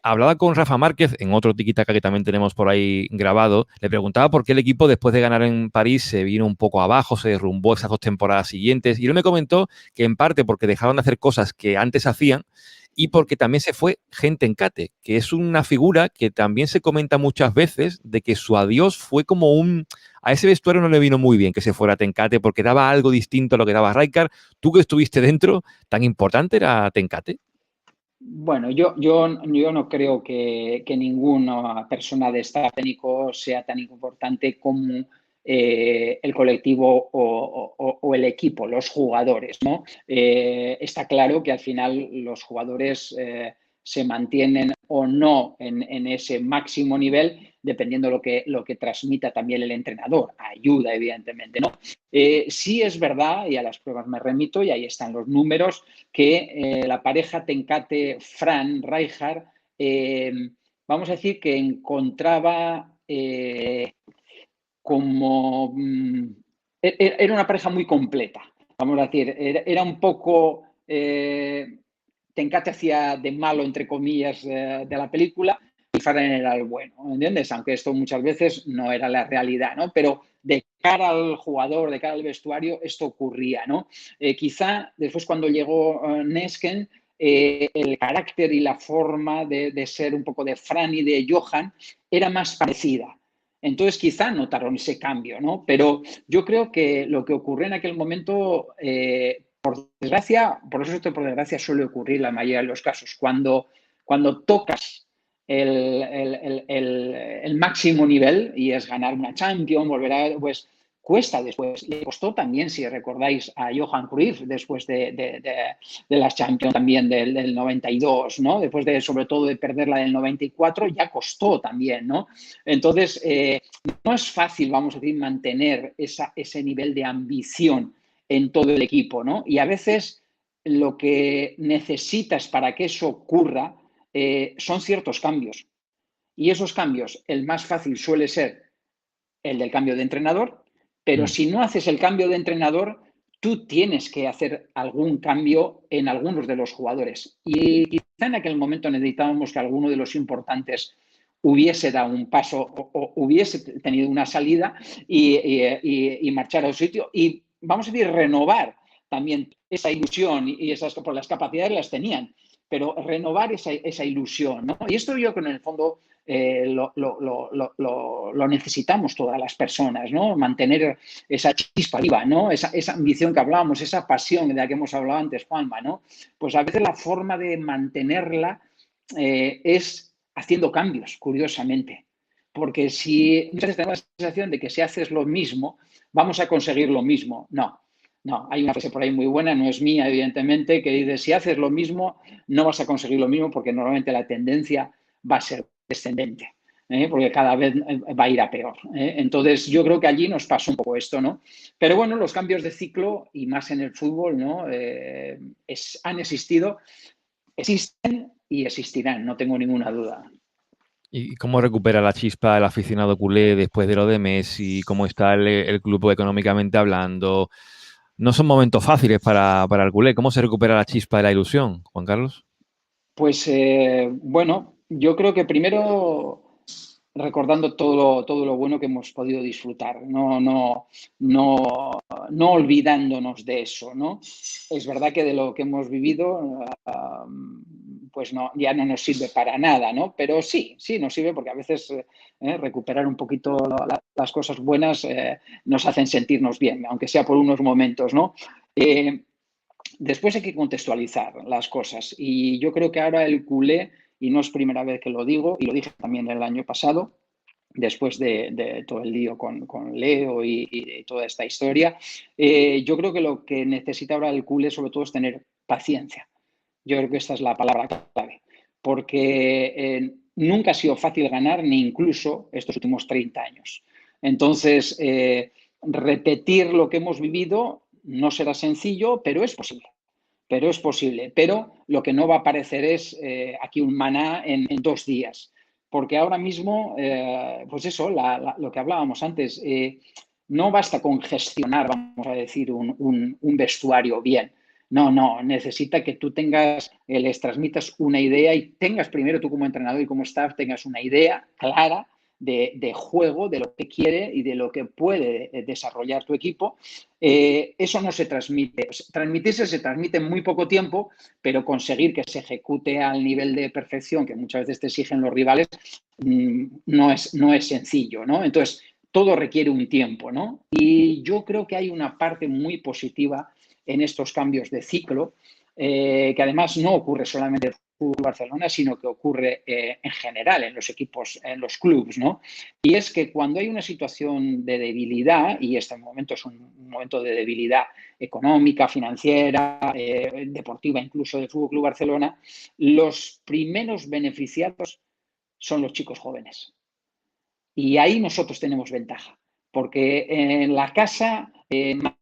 Hablaba con Rafa Márquez, en otro tiquitaca que también tenemos por ahí grabado. Le preguntaba por qué el equipo, después de ganar en París, se vino un poco abajo, se derrumbó esas 2 temporadas siguientes. Y él me comentó que en parte porque dejaron de hacer cosas que antes hacían y porque también se fue gente en Cate, que es una figura que también se comenta muchas veces de que su adiós fue como un... A ese vestuario no le vino muy bien que se fuera Tencate porque daba algo distinto a lo que daba Rijkaard. Tú que estuviste dentro, ¿tan importante era Tencate? Bueno, yo no creo que ninguna persona de staff técnico sea tan importante como el colectivo o el equipo, los jugadores, ¿no? Está claro que al final los jugadores se mantienen o no en ese máximo nivel dependiendo lo que transmita también el entrenador. Ayuda, evidentemente, ¿no? Sí es verdad, y a las pruebas me remito, y ahí están los números, que la pareja Tencate-Fran Rijkaard, vamos a decir que encontraba como... era una pareja muy completa, vamos a decir, era un poco... Tencate hacía de malo, entre comillas, de la película y Fran era el bueno, ¿entiendes? Aunque esto muchas veces no era la realidad, ¿no? Pero de cara al jugador, de cara al vestuario, esto ocurría, ¿no? Quizá después cuando llegó Nesken, el carácter y la forma de ser un poco de Fran y de Johan era más parecida. Entonces quizá notaron ese cambio, ¿no? Pero yo creo que lo que ocurrió en aquel momento, por desgracia, por eso esto por desgracia suele ocurrir en la mayoría de los casos, cuando tocas el máximo nivel y es ganar una Champions, volver a, pues cuesta después. Le costó también, si recordáis, a Johan Cruyff después de las Champions también del 92, ¿no? Después de, sobre todo, de perder la del 94, ya costó también, ¿no? Entonces, no es fácil, vamos a decir, mantener ese nivel de ambición en todo el equipo, ¿no? Y a veces lo que necesitas para que eso ocurra son ciertos cambios. Y esos cambios, el más fácil suele ser el del cambio de entrenador, pero si no haces el cambio de entrenador, tú tienes que hacer algún cambio en algunos de los jugadores. Y quizá en aquel momento necesitábamos que alguno de los importantes hubiese dado un paso o hubiese tenido una salida y marchar a su sitio. Y vamos a decir, renovar también esa ilusión y esas, por las capacidades las tenían, pero renovar esa ilusión, ¿no? Y esto yo creo que en el fondo lo necesitamos todas las personas, ¿no? Mantener esa chispa viva, ¿no? Esa ambición que hablábamos, esa pasión de la que hemos hablado antes, Juanma, ¿no? Pues a veces la forma de mantenerla es haciendo cambios, curiosamente. Porque si muchas veces tenemos la sensación de que si haces lo mismo, vamos a conseguir lo mismo. No, no, hay una frase por ahí muy buena, no es mía, evidentemente, que dice, si haces lo mismo, no vas a conseguir lo mismo porque normalmente la tendencia va a ser descendente, porque cada vez va a ir a peor. Entonces, yo creo que allí nos pasó un poco esto, ¿no? Pero bueno, los cambios de ciclo, y más en el fútbol, ¿no? Han existido, existen y existirán, no tengo ninguna duda. ¿Y cómo recupera la chispa el aficionado culé después de lo de Messi? ¿Cómo está el club económicamente hablando? No son momentos fáciles para el culé. ¿Cómo se recupera la chispa de la ilusión, Juan Carlos? Pues bueno, yo creo que primero recordando todo lo bueno que hemos podido disfrutar, no olvidándonos de eso, ¿no? Es verdad que de lo que hemos vivido, pues no, ya no nos sirve para nada, ¿no? Pero sí nos sirve porque a veces recuperar un poquito las cosas buenas nos hacen sentirnos bien, aunque sea por unos momentos, ¿no? Después hay que contextualizar las cosas y yo creo que ahora el culé, y no es primera vez que lo digo, y lo dije también el año pasado, después de todo el lío con Leo y toda esta historia, yo creo que lo que necesita ahora el culé sobre todo es tener paciencia. Yo creo que esta es la palabra clave, porque nunca ha sido fácil ganar, ni incluso estos últimos 30 años. Entonces, repetir lo que hemos vivido no será sencillo, pero es posible. Pero es posible. Pero lo que no va a aparecer es aquí un maná en 2 días. Porque ahora mismo, pues eso, lo que hablábamos antes, no basta con gestionar, vamos a decir, un vestuario bien. No, necesita que tú les transmitas una idea y tengas primero tú como entrenador y como staff, tengas una idea clara de juego, de lo que quiere y de lo que puede desarrollar tu equipo. Eso no se transmite. Transmitirse se transmite en muy poco tiempo, pero conseguir que se ejecute al nivel de perfección que muchas veces te exigen los rivales no es sencillo, ¿no? Entonces, todo requiere un tiempo, ¿no? Y yo creo que hay una parte muy positiva en estos cambios de ciclo, que además no ocurre solamente en el Fútbol Barcelona, sino que ocurre en general en los equipos, en los clubes, ¿no? Y es que cuando hay una situación de debilidad, y este momento es un momento de debilidad económica, financiera, deportiva, incluso del Fútbol Club Barcelona, los primeros beneficiados son los chicos jóvenes. Y ahí nosotros tenemos ventaja, porque en la casa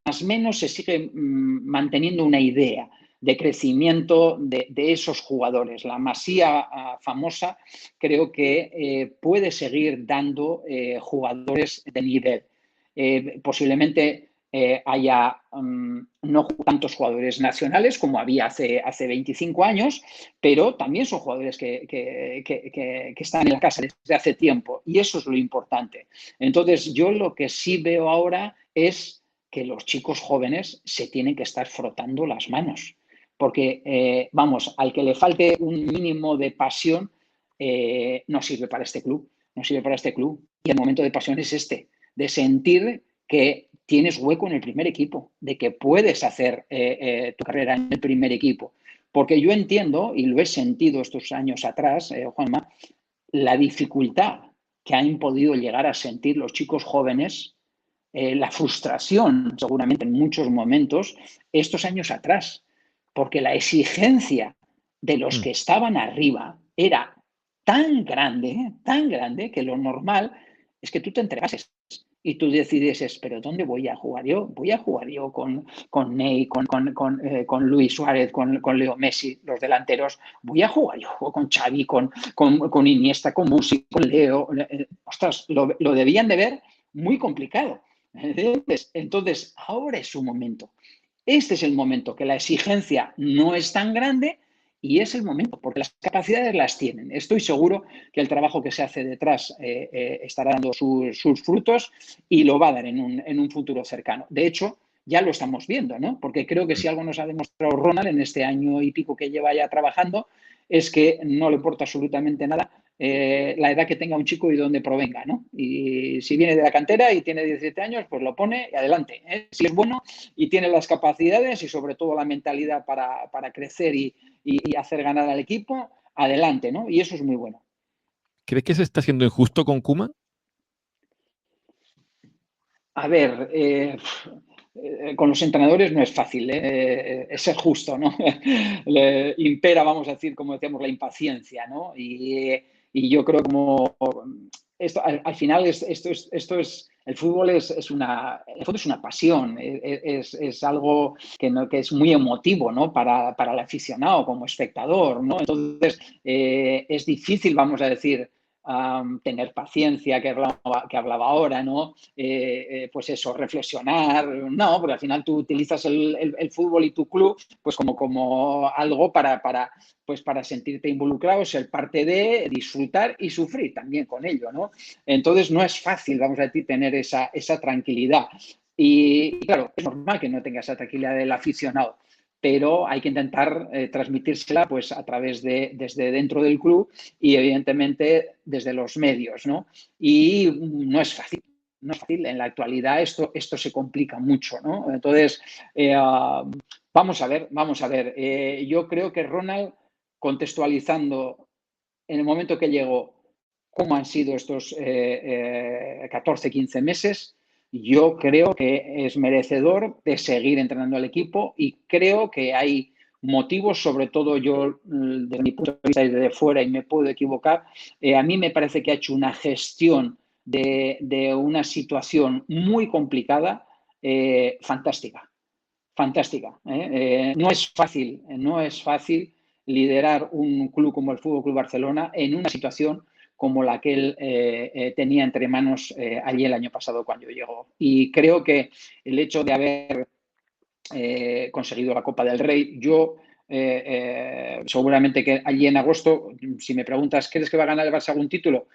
más o menos se sigue manteniendo una idea de crecimiento de esos jugadores. La Masía famosa creo que puede seguir dando jugadores de nivel. Posiblemente haya no tantos jugadores nacionales como había hace 25 años, pero también son jugadores que están en la casa desde hace tiempo y eso es lo importante. Entonces, yo lo que sí veo ahora es que los chicos jóvenes se tienen que estar frotando las manos, porque, vamos, al que le falte un mínimo de pasión, no sirve para este club, no sirve para este club. Y el momento de pasión es este, de sentir que tienes hueco en el primer equipo, de que puedes hacer tu carrera en el primer equipo. Porque yo entiendo, y lo he sentido estos años atrás, Juanma, la dificultad que han podido llegar a sentir los chicos jóvenes, la frustración seguramente en muchos momentos, estos años atrás, porque la exigencia de los que estaban arriba era tan grande, que lo normal es que tú te entregases y tú decidieses, pero ¿dónde voy a jugar yo? Voy a jugar yo con Ney, con Luis Suárez, con Leo Messi, los delanteros. Voy a jugar yo con Xavi, con Iniesta, con Musi, con Leo. Ostras, lo debían de ver muy complicado. Entonces, ahora es su momento. Este es el momento que la exigencia no es tan grande y es el momento, porque las capacidades las tienen. Estoy seguro que el trabajo que se hace detrás estará dando sus frutos y lo va a dar en un futuro cercano. De hecho, ya lo estamos viendo, ¿no? Porque creo que si algo nos ha demostrado Ronald en este año y pico que lleva ya trabajando, es que no le importa absolutamente nada la edad que tenga un chico y dónde provenga, ¿no? Y si viene de la cantera y tiene 17 años, pues lo pone y adelante. Si es bueno y tiene las capacidades y sobre todo la mentalidad para crecer y hacer ganar al equipo, adelante, ¿no? Y eso es muy bueno. ¿Crees que se está siendo injusto con Koeman? A ver, con los entrenadores no es fácil ser justo, ¿no? Impera, vamos a decir, como decíamos, la impaciencia, ¿no? Y yo creo como esto, al final esto es el fútbol el fútbol es una pasión, es algo que es muy emotivo, ¿no? Para el aficionado como espectador, ¿no? Entonces es difícil, vamos a decir, tener paciencia, que hablaba ahora, ¿no? Pues eso, reflexionar, no, porque al final tú utilizas el fútbol y tu club pues como algo pues para sentirte involucrado, ser parte de, disfrutar y sufrir también con ello, ¿no? Entonces no es fácil, vamos a decir, tener esa tranquilidad. Y claro, es normal que no tenga esa tranquilidad del aficionado, pero hay que intentar transmitírsela pues a través desde dentro del club y evidentemente desde los medios, ¿no? Y no es fácil. No es fácil. En la actualidad esto se complica mucho, ¿no? Entonces, vamos a ver. Yo creo que Ronald, contextualizando en el momento que llegó, cómo han sido estos 14, 15 meses, yo creo que es merecedor de seguir entrenando al equipo y creo que hay motivos, sobre todo yo desde mi punto de vista desde fuera y me puedo equivocar, a mí me parece que ha hecho una gestión de una situación muy complicada, fantástica, fantástica. No es fácil liderar un club como el Fútbol Club Barcelona en una situación como la que él tenía entre manos allí el año pasado cuando llegó. Y creo que el hecho de haber conseguido la Copa del Rey, yo seguramente que allí en agosto, si me preguntas, ¿crees que va a ganar el Barça algún título?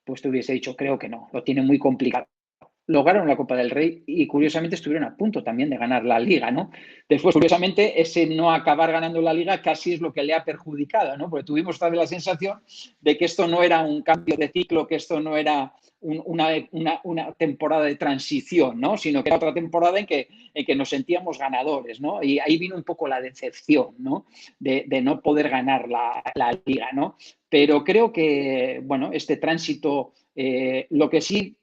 Pues te hubiese dicho, creo que no, lo tiene muy complicado. Lograron la Copa del Rey y curiosamente estuvieron a punto también de ganar la Liga, ¿no? Después, curiosamente, ese no acabar ganando la Liga casi es lo que le ha perjudicado, ¿no? Porque tuvimos tal vez la sensación de que esto no era un cambio de ciclo, que esto no era una temporada de transición, ¿no? Sino que era otra temporada en que nos sentíamos ganadores, ¿no? Y ahí vino un poco la decepción, ¿no? De no poder ganar la Liga, ¿no? Pero creo que, bueno, este tránsito, lo que sí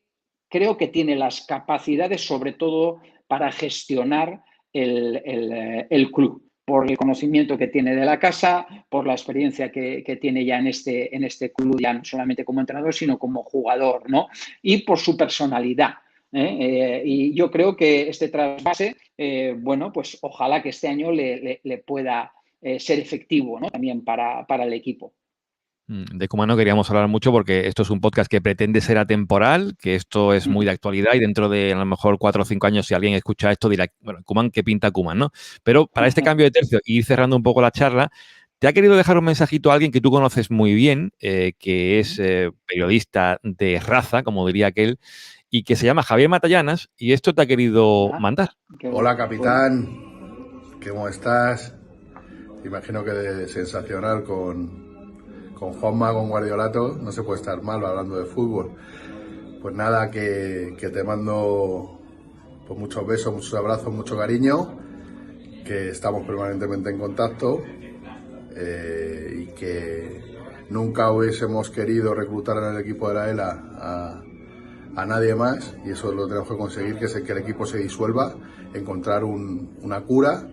creo que tiene las capacidades, sobre todo, para gestionar el club, por el conocimiento que tiene de la casa, por la experiencia que tiene ya en este club, ya no solamente como entrenador, sino como jugador, ¿no? Y por su personalidad. Y yo creo que este trasvase, bueno, pues ojalá que este año le pueda ser efectivo, ¿no? También para el equipo. De Koeman no queríamos hablar mucho porque esto es un podcast que pretende ser atemporal, que esto es muy de actualidad y dentro de a lo mejor 4 o 5 años si alguien escucha esto dirá, bueno, Koeman, ¿qué pinta Koeman, no? Pero para este cambio de tercio y ir cerrando un poco la charla, te ha querido dejar un mensajito a alguien que tú conoces muy bien, que es periodista de raza, como diría aquel, y que se llama Javier Matallanas, y esto te ha querido mandar. Hola, capitán. ¿Cómo estás? Imagino que sensacional con Juanma, con Guardiolato. No se puede estar mal hablando de fútbol. Pues nada, que te mando pues muchos besos, muchos abrazos, mucho cariño. Que estamos permanentemente en contacto. Y que nunca hubiésemos querido reclutar en el equipo de la ELA a nadie más, y eso lo tenemos que conseguir, que es que el equipo se disuelva, encontrar una cura,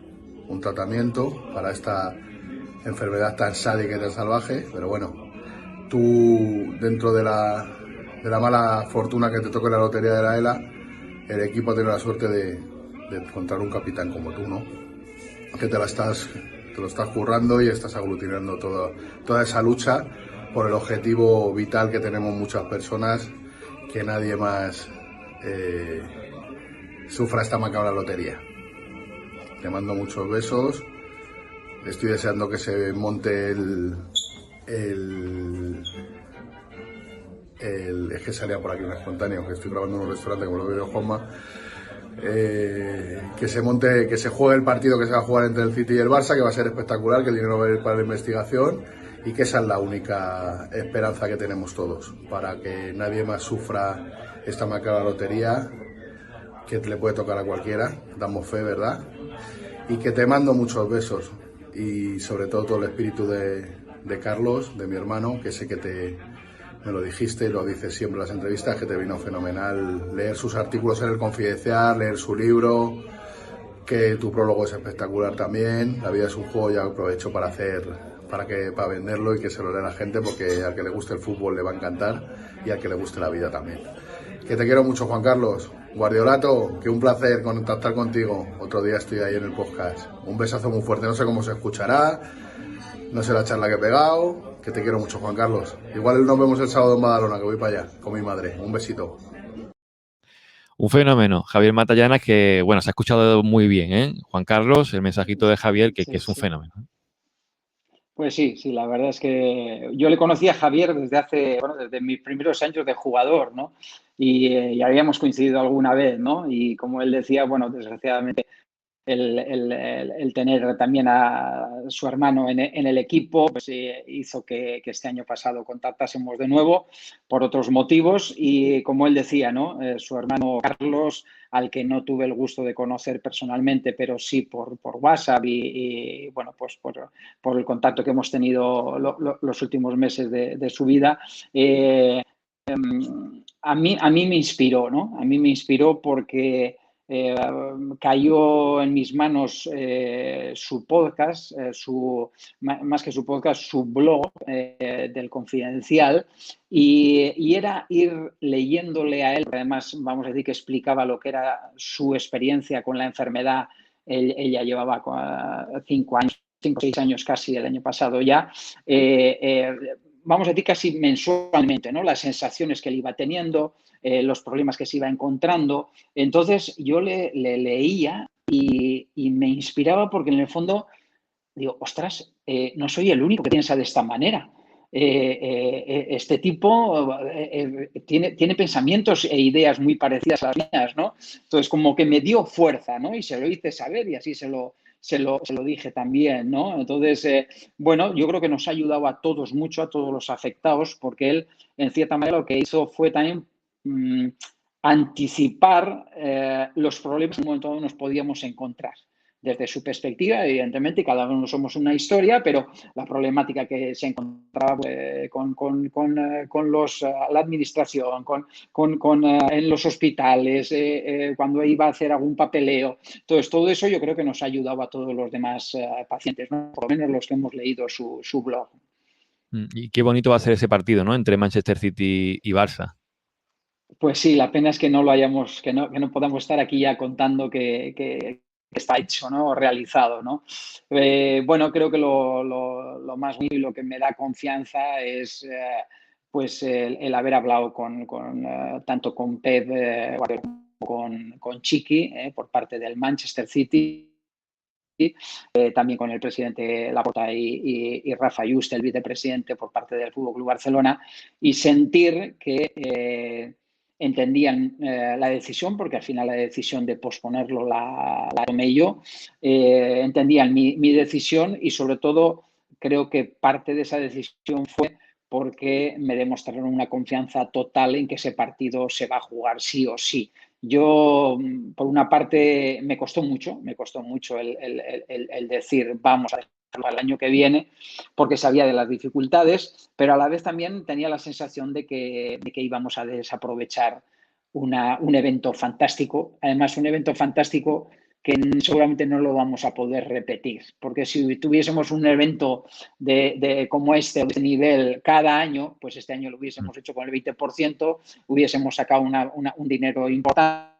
un tratamiento para esta enfermedad tan sádica y tan salvaje. Pero bueno, tú, dentro de la mala fortuna que te toque la lotería de la ELA, el equipo ha tenido la suerte de encontrar un capitán como tú, ¿no? Que te lo estás currando y estás aglutinando toda esa lucha por el objetivo vital que tenemos muchas personas, que nadie más sufra esta macabra lotería. Te mando muchos besos. Estoy deseando que se monte es que salía por aquí un espontáneo, que estoy grabando en un restaurante como lo veo Juanma. Que se juegue el partido que se va a jugar entre el City y el Barça, que va a ser espectacular, que el dinero va a ir para la investigación y que esa es la única esperanza que tenemos todos, para que nadie más sufra esta macabra lotería que le puede tocar a cualquiera. Damos fe, ¿verdad? Y que te mando muchos besos y sobre todo el espíritu de Carlos, de mi hermano, que sé que me lo dijiste y lo dices siempre en las entrevistas, que te vino fenomenal leer sus artículos en El Confidencial, leer su libro, que tu prólogo es espectacular también. La vida es un juego, ya aprovecho para venderlo y que se lo lea la gente, porque al que le guste el fútbol le va a encantar y al que le guste la vida también. Que te quiero mucho, Juan Carlos. Guardiolato, que un placer contactar contigo. Otro día estoy ahí en el podcast. Un besazo muy fuerte, no sé cómo se escuchará, no sé la charla que he pegado. Que te quiero mucho, Juan Carlos. Igual nos vemos el sábado en Badalona, que voy para allá con mi madre. Un besito. Un fenómeno, Javier Matallanas, que, bueno, se ha escuchado muy bien, ¿eh? Juan Carlos, el mensajito de Javier, que es un fenómeno. Pues sí, la verdad es que yo le conocí a Javier desde mis primeros años de jugador, ¿no? Y habíamos coincidido alguna vez, ¿no? Y como él decía, bueno, desgraciadamente el tener también a su hermano en el equipo, pues hizo que este año pasado contactásemos de nuevo por otros motivos. Y como él decía, ¿no? Su hermano Carlos, al que no tuve el gusto de conocer personalmente, pero sí por WhatsApp y bueno, pues por el contacto que hemos tenido los últimos meses de su vida, a mí me inspiró, ¿no? A mí me inspiró porque cayó en mis manos su podcast, más que su podcast, su blog del Confidencial, y era ir leyéndole a él, porque además vamos a decir que explicaba lo que era su experiencia con la enfermedad. Ella llevaba 5 o 6 años casi, el año pasado ya, vamos a decir casi mensualmente, ¿no? Las sensaciones que él iba teniendo, los problemas que se iba encontrando. Entonces yo le leía y me inspiraba, porque en el fondo digo, ostras, no soy el único que piensa de esta manera. Este tipo tiene pensamientos e ideas muy parecidas a las mías, ¿no? Entonces como que me dio fuerza, ¿no? Y se lo hice saber y así se lo dije también, ¿no? Entonces, bueno, yo creo que nos ha ayudado a todos mucho, a todos los afectados, porque él, en cierta manera, lo que hizo fue también anticipar los problemas que en un momento dado nos podíamos encontrar. Desde su perspectiva, evidentemente, cada uno somos una historia, pero la problemática que se encontraba con la administración, en los hospitales, cuando iba a hacer algún papeleo. Entonces, todo eso yo creo que nos ha ayudado a todos los demás pacientes, ¿no? Por lo menos los que hemos leído su blog. Y qué bonito va a ser ese partido, ¿no? Entre Manchester City y Barça. Pues sí, la pena es que no podamos estar aquí ya contando que está hecho, ¿no? Realizado, ¿no? Bueno, creo que lo más bonito y lo que me da confianza es pues el haber hablado tanto con Pep como con Chiqui por parte del Manchester City. También con el presidente Laporta y Rafa Juste, el vicepresidente, por parte del Fútbol Club Barcelona, y sentir que entendían la decisión, porque al final la decisión de posponerlo la tomé yo, entendían mi decisión, y sobre todo creo que parte de esa decisión fue porque me demostraron una confianza total en que ese partido se va a jugar sí o sí. Yo, por una parte, me costó mucho el decir vamos a dejarlo al año que viene, porque sabía de las dificultades, pero a la vez también tenía la sensación de que íbamos a desaprovechar un evento fantástico. Además, un evento fantástico que seguramente no lo vamos a poder repetir, porque si tuviésemos un evento como este, de este nivel cada año, pues este año lo hubiésemos hecho con el 20%, hubiésemos sacado un dinero importante,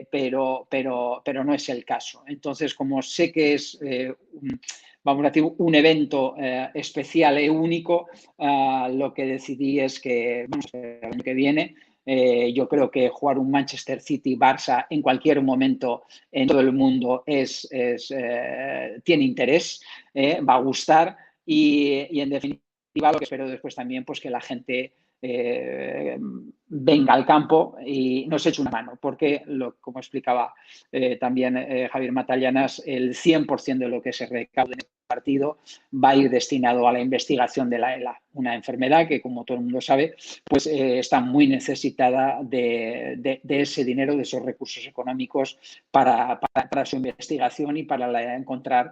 pero no es el caso. Entonces, como sé que es vamos a decir, un evento especial e único, lo que decidí es que el año que viene yo creo que jugar un Manchester City-Barça en cualquier momento en todo el mundo tiene interés, va a gustar y en definitiva lo que espero después también pues que la gente venga al campo y nos eche una mano, porque como explicaba también Javier Matallanas, el 100% de lo que se recaude en el partido va a ir destinado a la investigación de la ELA, una enfermedad que, como todo el mundo sabe, pues está muy necesitada de ese dinero, de esos recursos económicos para su investigación y para encontrar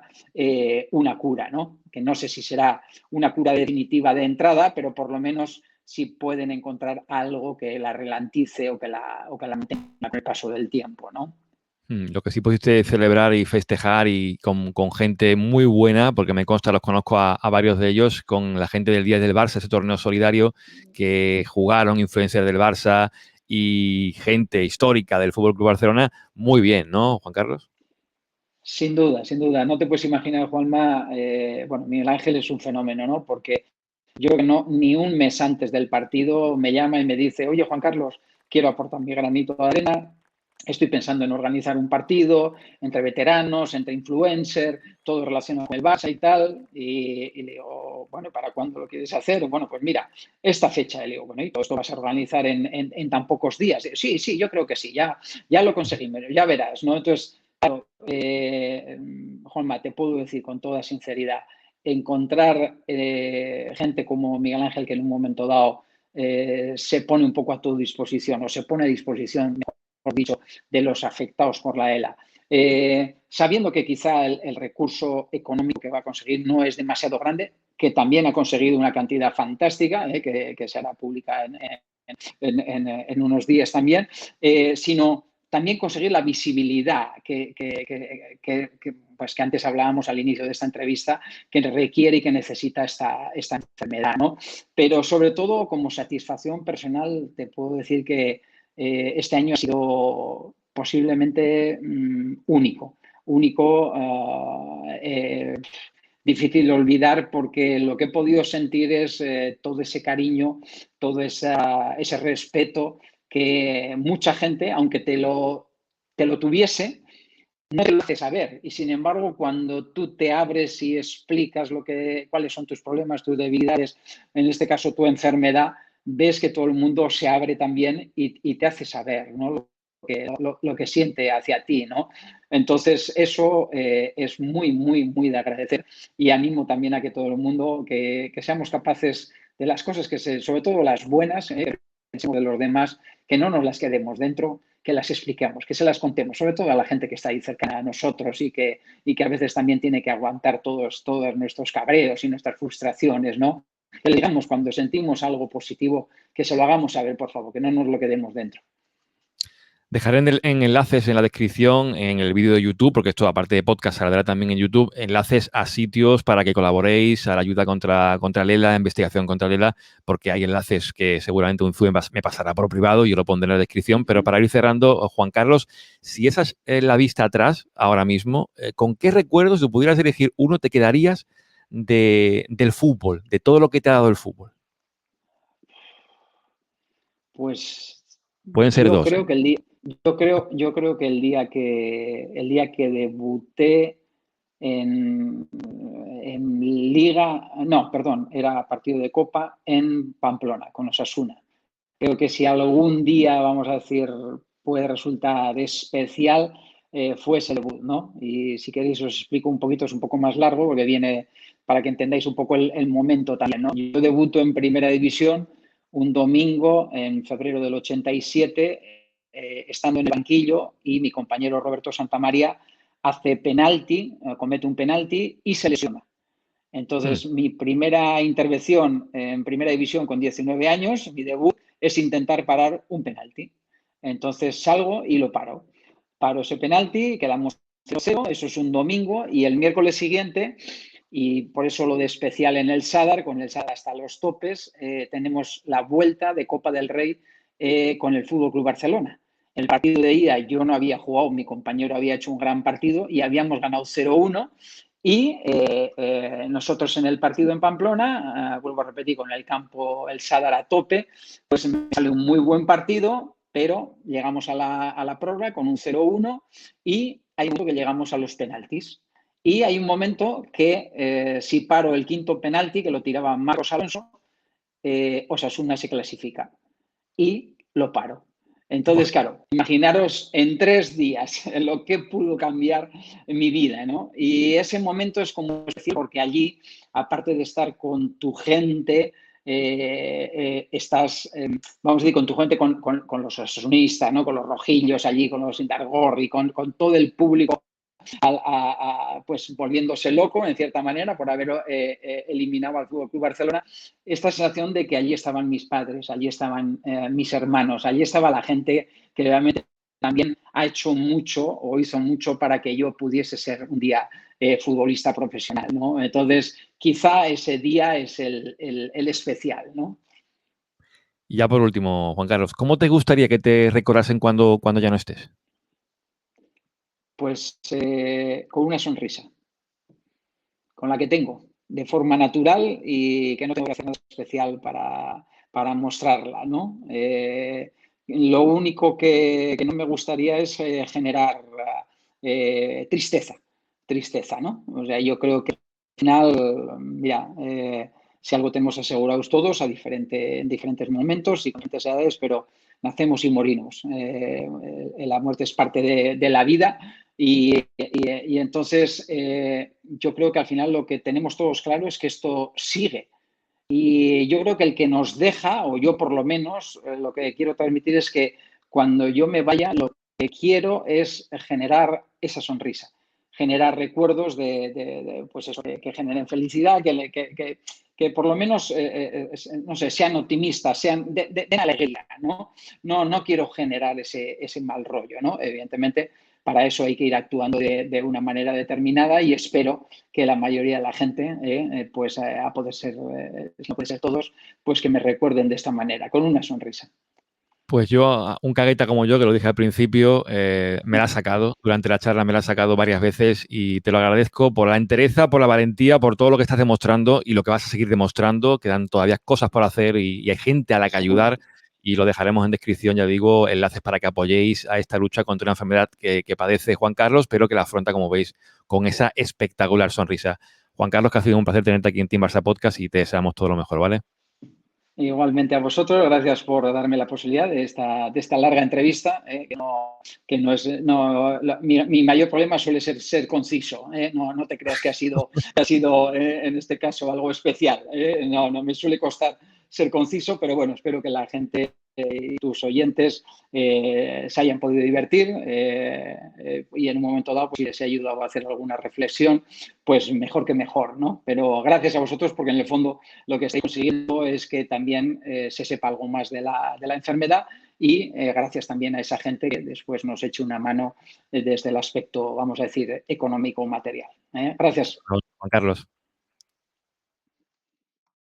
una cura, ¿no? Que no sé si será una cura definitiva de entrada, pero por lo menos si pueden encontrar algo que la ralentice o que la mantenga con el paso del tiempo, ¿no? Lo que sí pudiste celebrar y festejar y con gente muy buena, porque me consta, los conozco a varios de ellos, con la gente del Día del Barça, ese torneo solidario que jugaron influencers del Barça y gente histórica del Fútbol Club Barcelona, muy bien, ¿no, Juan Carlos? Sin duda, sin duda. No te puedes imaginar, Juanma, bueno, Miguel Ángel es un fenómeno, ¿no? Porque yo creo que no, ni un mes antes del partido me llama y me dice, oye, Juan Carlos, quiero aportar mi granito de arena, estoy pensando en organizar un partido entre veteranos, entre influencers, todo relacionado con el Barça y tal. Y le digo, bueno, ¿para cuándo lo quieres hacer? Bueno, pues mira, esta fecha. Le digo, bueno, ¿y todo esto vas a organizar en tan pocos días? Digo, sí, yo creo que sí, ya lo conseguimos, ya verás, ¿no? Entonces, claro, Juanma, te puedo decir con toda sinceridad, encontrar gente como Miguel Ángel que en un momento dado se pone un poco a tu disposición o se pone a disposición, mejor dicho, de los afectados por la ELA, sabiendo que quizá el recurso económico que va a conseguir no es demasiado grande, que también ha conseguido una cantidad fantástica, que se hará pública en unos días también, sino también conseguir la visibilidad pues que antes hablábamos al inicio de esta entrevista, que requiere y que necesita esta enfermedad, ¿no? Pero sobre todo, como satisfacción personal, te puedo decir que este año ha sido posiblemente único. Difícil de olvidar porque lo que he podido sentir es todo ese cariño, todo ese respeto que mucha gente, aunque te lo tuviese, no te lo hace saber. Y sin embargo, cuando tú te abres y explicas cuáles son tus problemas, tus debilidades, en este caso tu enfermedad, ves que todo el mundo se abre también y te hace saber, ¿no? lo que siente hacia ti, ¿no? Entonces, eso es muy, muy, muy de agradecer y animo también a que todo el mundo, que seamos capaces de las cosas sobre todo las buenas, de los demás, que no nos las quedemos dentro, que las expliquemos, que se las contemos, sobre todo a la gente que está ahí cercana a nosotros y que a veces también tiene que aguantar todos nuestros cabreos y nuestras frustraciones, ¿no? Que le digamos cuando sentimos algo positivo, que se lo hagamos saber, por favor, que no nos lo quedemos dentro. Dejaré en enlaces en la descripción, en el vídeo de YouTube, porque esto, aparte de podcast, saldrá también en YouTube, enlaces a sitios para que colaboréis a la ayuda contra el ELA, investigación contra el ELA, porque hay enlaces que seguramente un Zuen me pasará por privado y yo lo pondré en la descripción. Pero para ir cerrando, Juan Carlos, si esa es la vista atrás ahora mismo, ¿con qué recuerdos, si pudieras elegir uno, te quedarías del fútbol, de todo lo que te ha dado el fútbol? Pues Pueden ser dos. Creo que yo creo que el día que debuté en Liga, no, perdón, era partido de Copa en Pamplona, con Osasuna. Creo que si algún día, vamos a decir, puede resultar especial, fue ese debut, ¿no? Y si queréis os explico un poquito, es un poco más largo, porque viene para que entendáis un poco el momento también, ¿no? Yo debuto en Primera División un domingo en febrero del 87, estando en el banquillo, y mi compañero Roberto Santamaría hace penalti, comete un penalti y se lesiona. Entonces, mi primera intervención en Primera División con 19 años, mi debut, es intentar parar un penalti. Entonces salgo y lo paro. Paro ese penalti, quedamos 0-0, eso es un domingo, y el miércoles siguiente, y por eso lo de especial en el Sadar, con el Sadar hasta los topes, tenemos la vuelta de Copa del Rey con el Fútbol Club Barcelona. El partido de ida yo no había jugado, mi compañero había hecho un gran partido y habíamos ganado 0-1. Y nosotros en el partido en Pamplona, vuelvo a repetir, con el campo, el Sadar a tope, pues me sale un muy buen partido, pero llegamos a la prórroga con un 0-1 y hay un momento que llegamos a los penaltis. Y hay un momento que si paro el quinto penalti, que lo tiraba Marcos Alonso, Osasuna se clasifica y lo paro. Entonces, claro, imaginaros en 3 días lo que pudo cambiar en mi vida, ¿no? Y ese momento es como decir, porque allí, aparte de estar con tu gente, estás, vamos a decir, con tu gente, con los osasunistas, ¿no? Con los rojillos allí, con los Indargorri, con todo el público pues volviéndose loco en cierta manera por haber eliminado al Fútbol Club Barcelona, esta sensación de que allí estaban mis padres, allí estaban mis hermanos, allí estaba la gente que realmente también ha hecho mucho o hizo mucho para que yo pudiese ser un día futbolista profesional, ¿no? Entonces, quizá ese día es el especial, ¿no? Y ya por último, Juan Carlos, ¿cómo te gustaría que te recordasen cuando ya no estés? Pues con una sonrisa, con la que tengo, de forma natural y que no tengo que hacer nada especial para mostrarla, ¿no? Lo único que no me gustaría es generar tristeza, ¿no? O sea, yo creo que al final, mira, si algo tenemos asegurados todos en diferentes momentos y con diferentes edades, pero nacemos y morimos. La muerte es parte de la vida y entonces yo creo que al final lo que tenemos todos claro es que esto sigue. Y yo creo que el que nos deja, o yo por lo menos, lo que quiero transmitir es que cuando yo me vaya, lo que quiero es generar esa sonrisa, generar recuerdos pues eso, que generen felicidad, que por lo menos, no sé, sean optimistas, den alegría, ¿no? No quiero generar ese mal rollo, ¿no? Evidentemente, para eso hay que ir actuando de una manera determinada y espero que la mayoría de la gente, pues a poder ser, si no puede ser todos, pues que me recuerden de esta manera, con una sonrisa. Pues yo, un cagueta como yo, que lo dije al principio, me la ha sacado. Durante la charla me la ha sacado varias veces y te lo agradezco por la entereza, por la valentía, por todo lo que estás demostrando y lo que vas a seguir demostrando. Quedan todavía cosas por hacer y hay gente a la que Seguro. ayudar y lo dejaremos en descripción, ya digo, enlaces para que apoyéis a esta lucha contra una enfermedad que padece Juan Carlos, pero que la afronta, como veis, con esa espectacular sonrisa. Juan Carlos, que ha sido un placer tenerte aquí en Team Barça Podcast y te deseamos todo lo mejor, ¿vale? Igualmente a vosotros, gracias por darme la posibilidad de esta larga entrevista, que no es, no, mi mayor problema suele ser conciso, no te creas que ha sido en este caso algo especial, no me suele costar ser conciso, pero bueno, espero que la gente y tus oyentes se hayan podido divertir y en un momento dado, pues si les he ayudado a hacer alguna reflexión, pues mejor que mejor, ¿no? Pero gracias a vosotros porque en el fondo lo que estáis consiguiendo es que también se sepa algo más de la enfermedad y gracias también a esa gente que después nos eche una mano desde el aspecto, vamos a decir, económico o material. Gracias. Juan Carlos.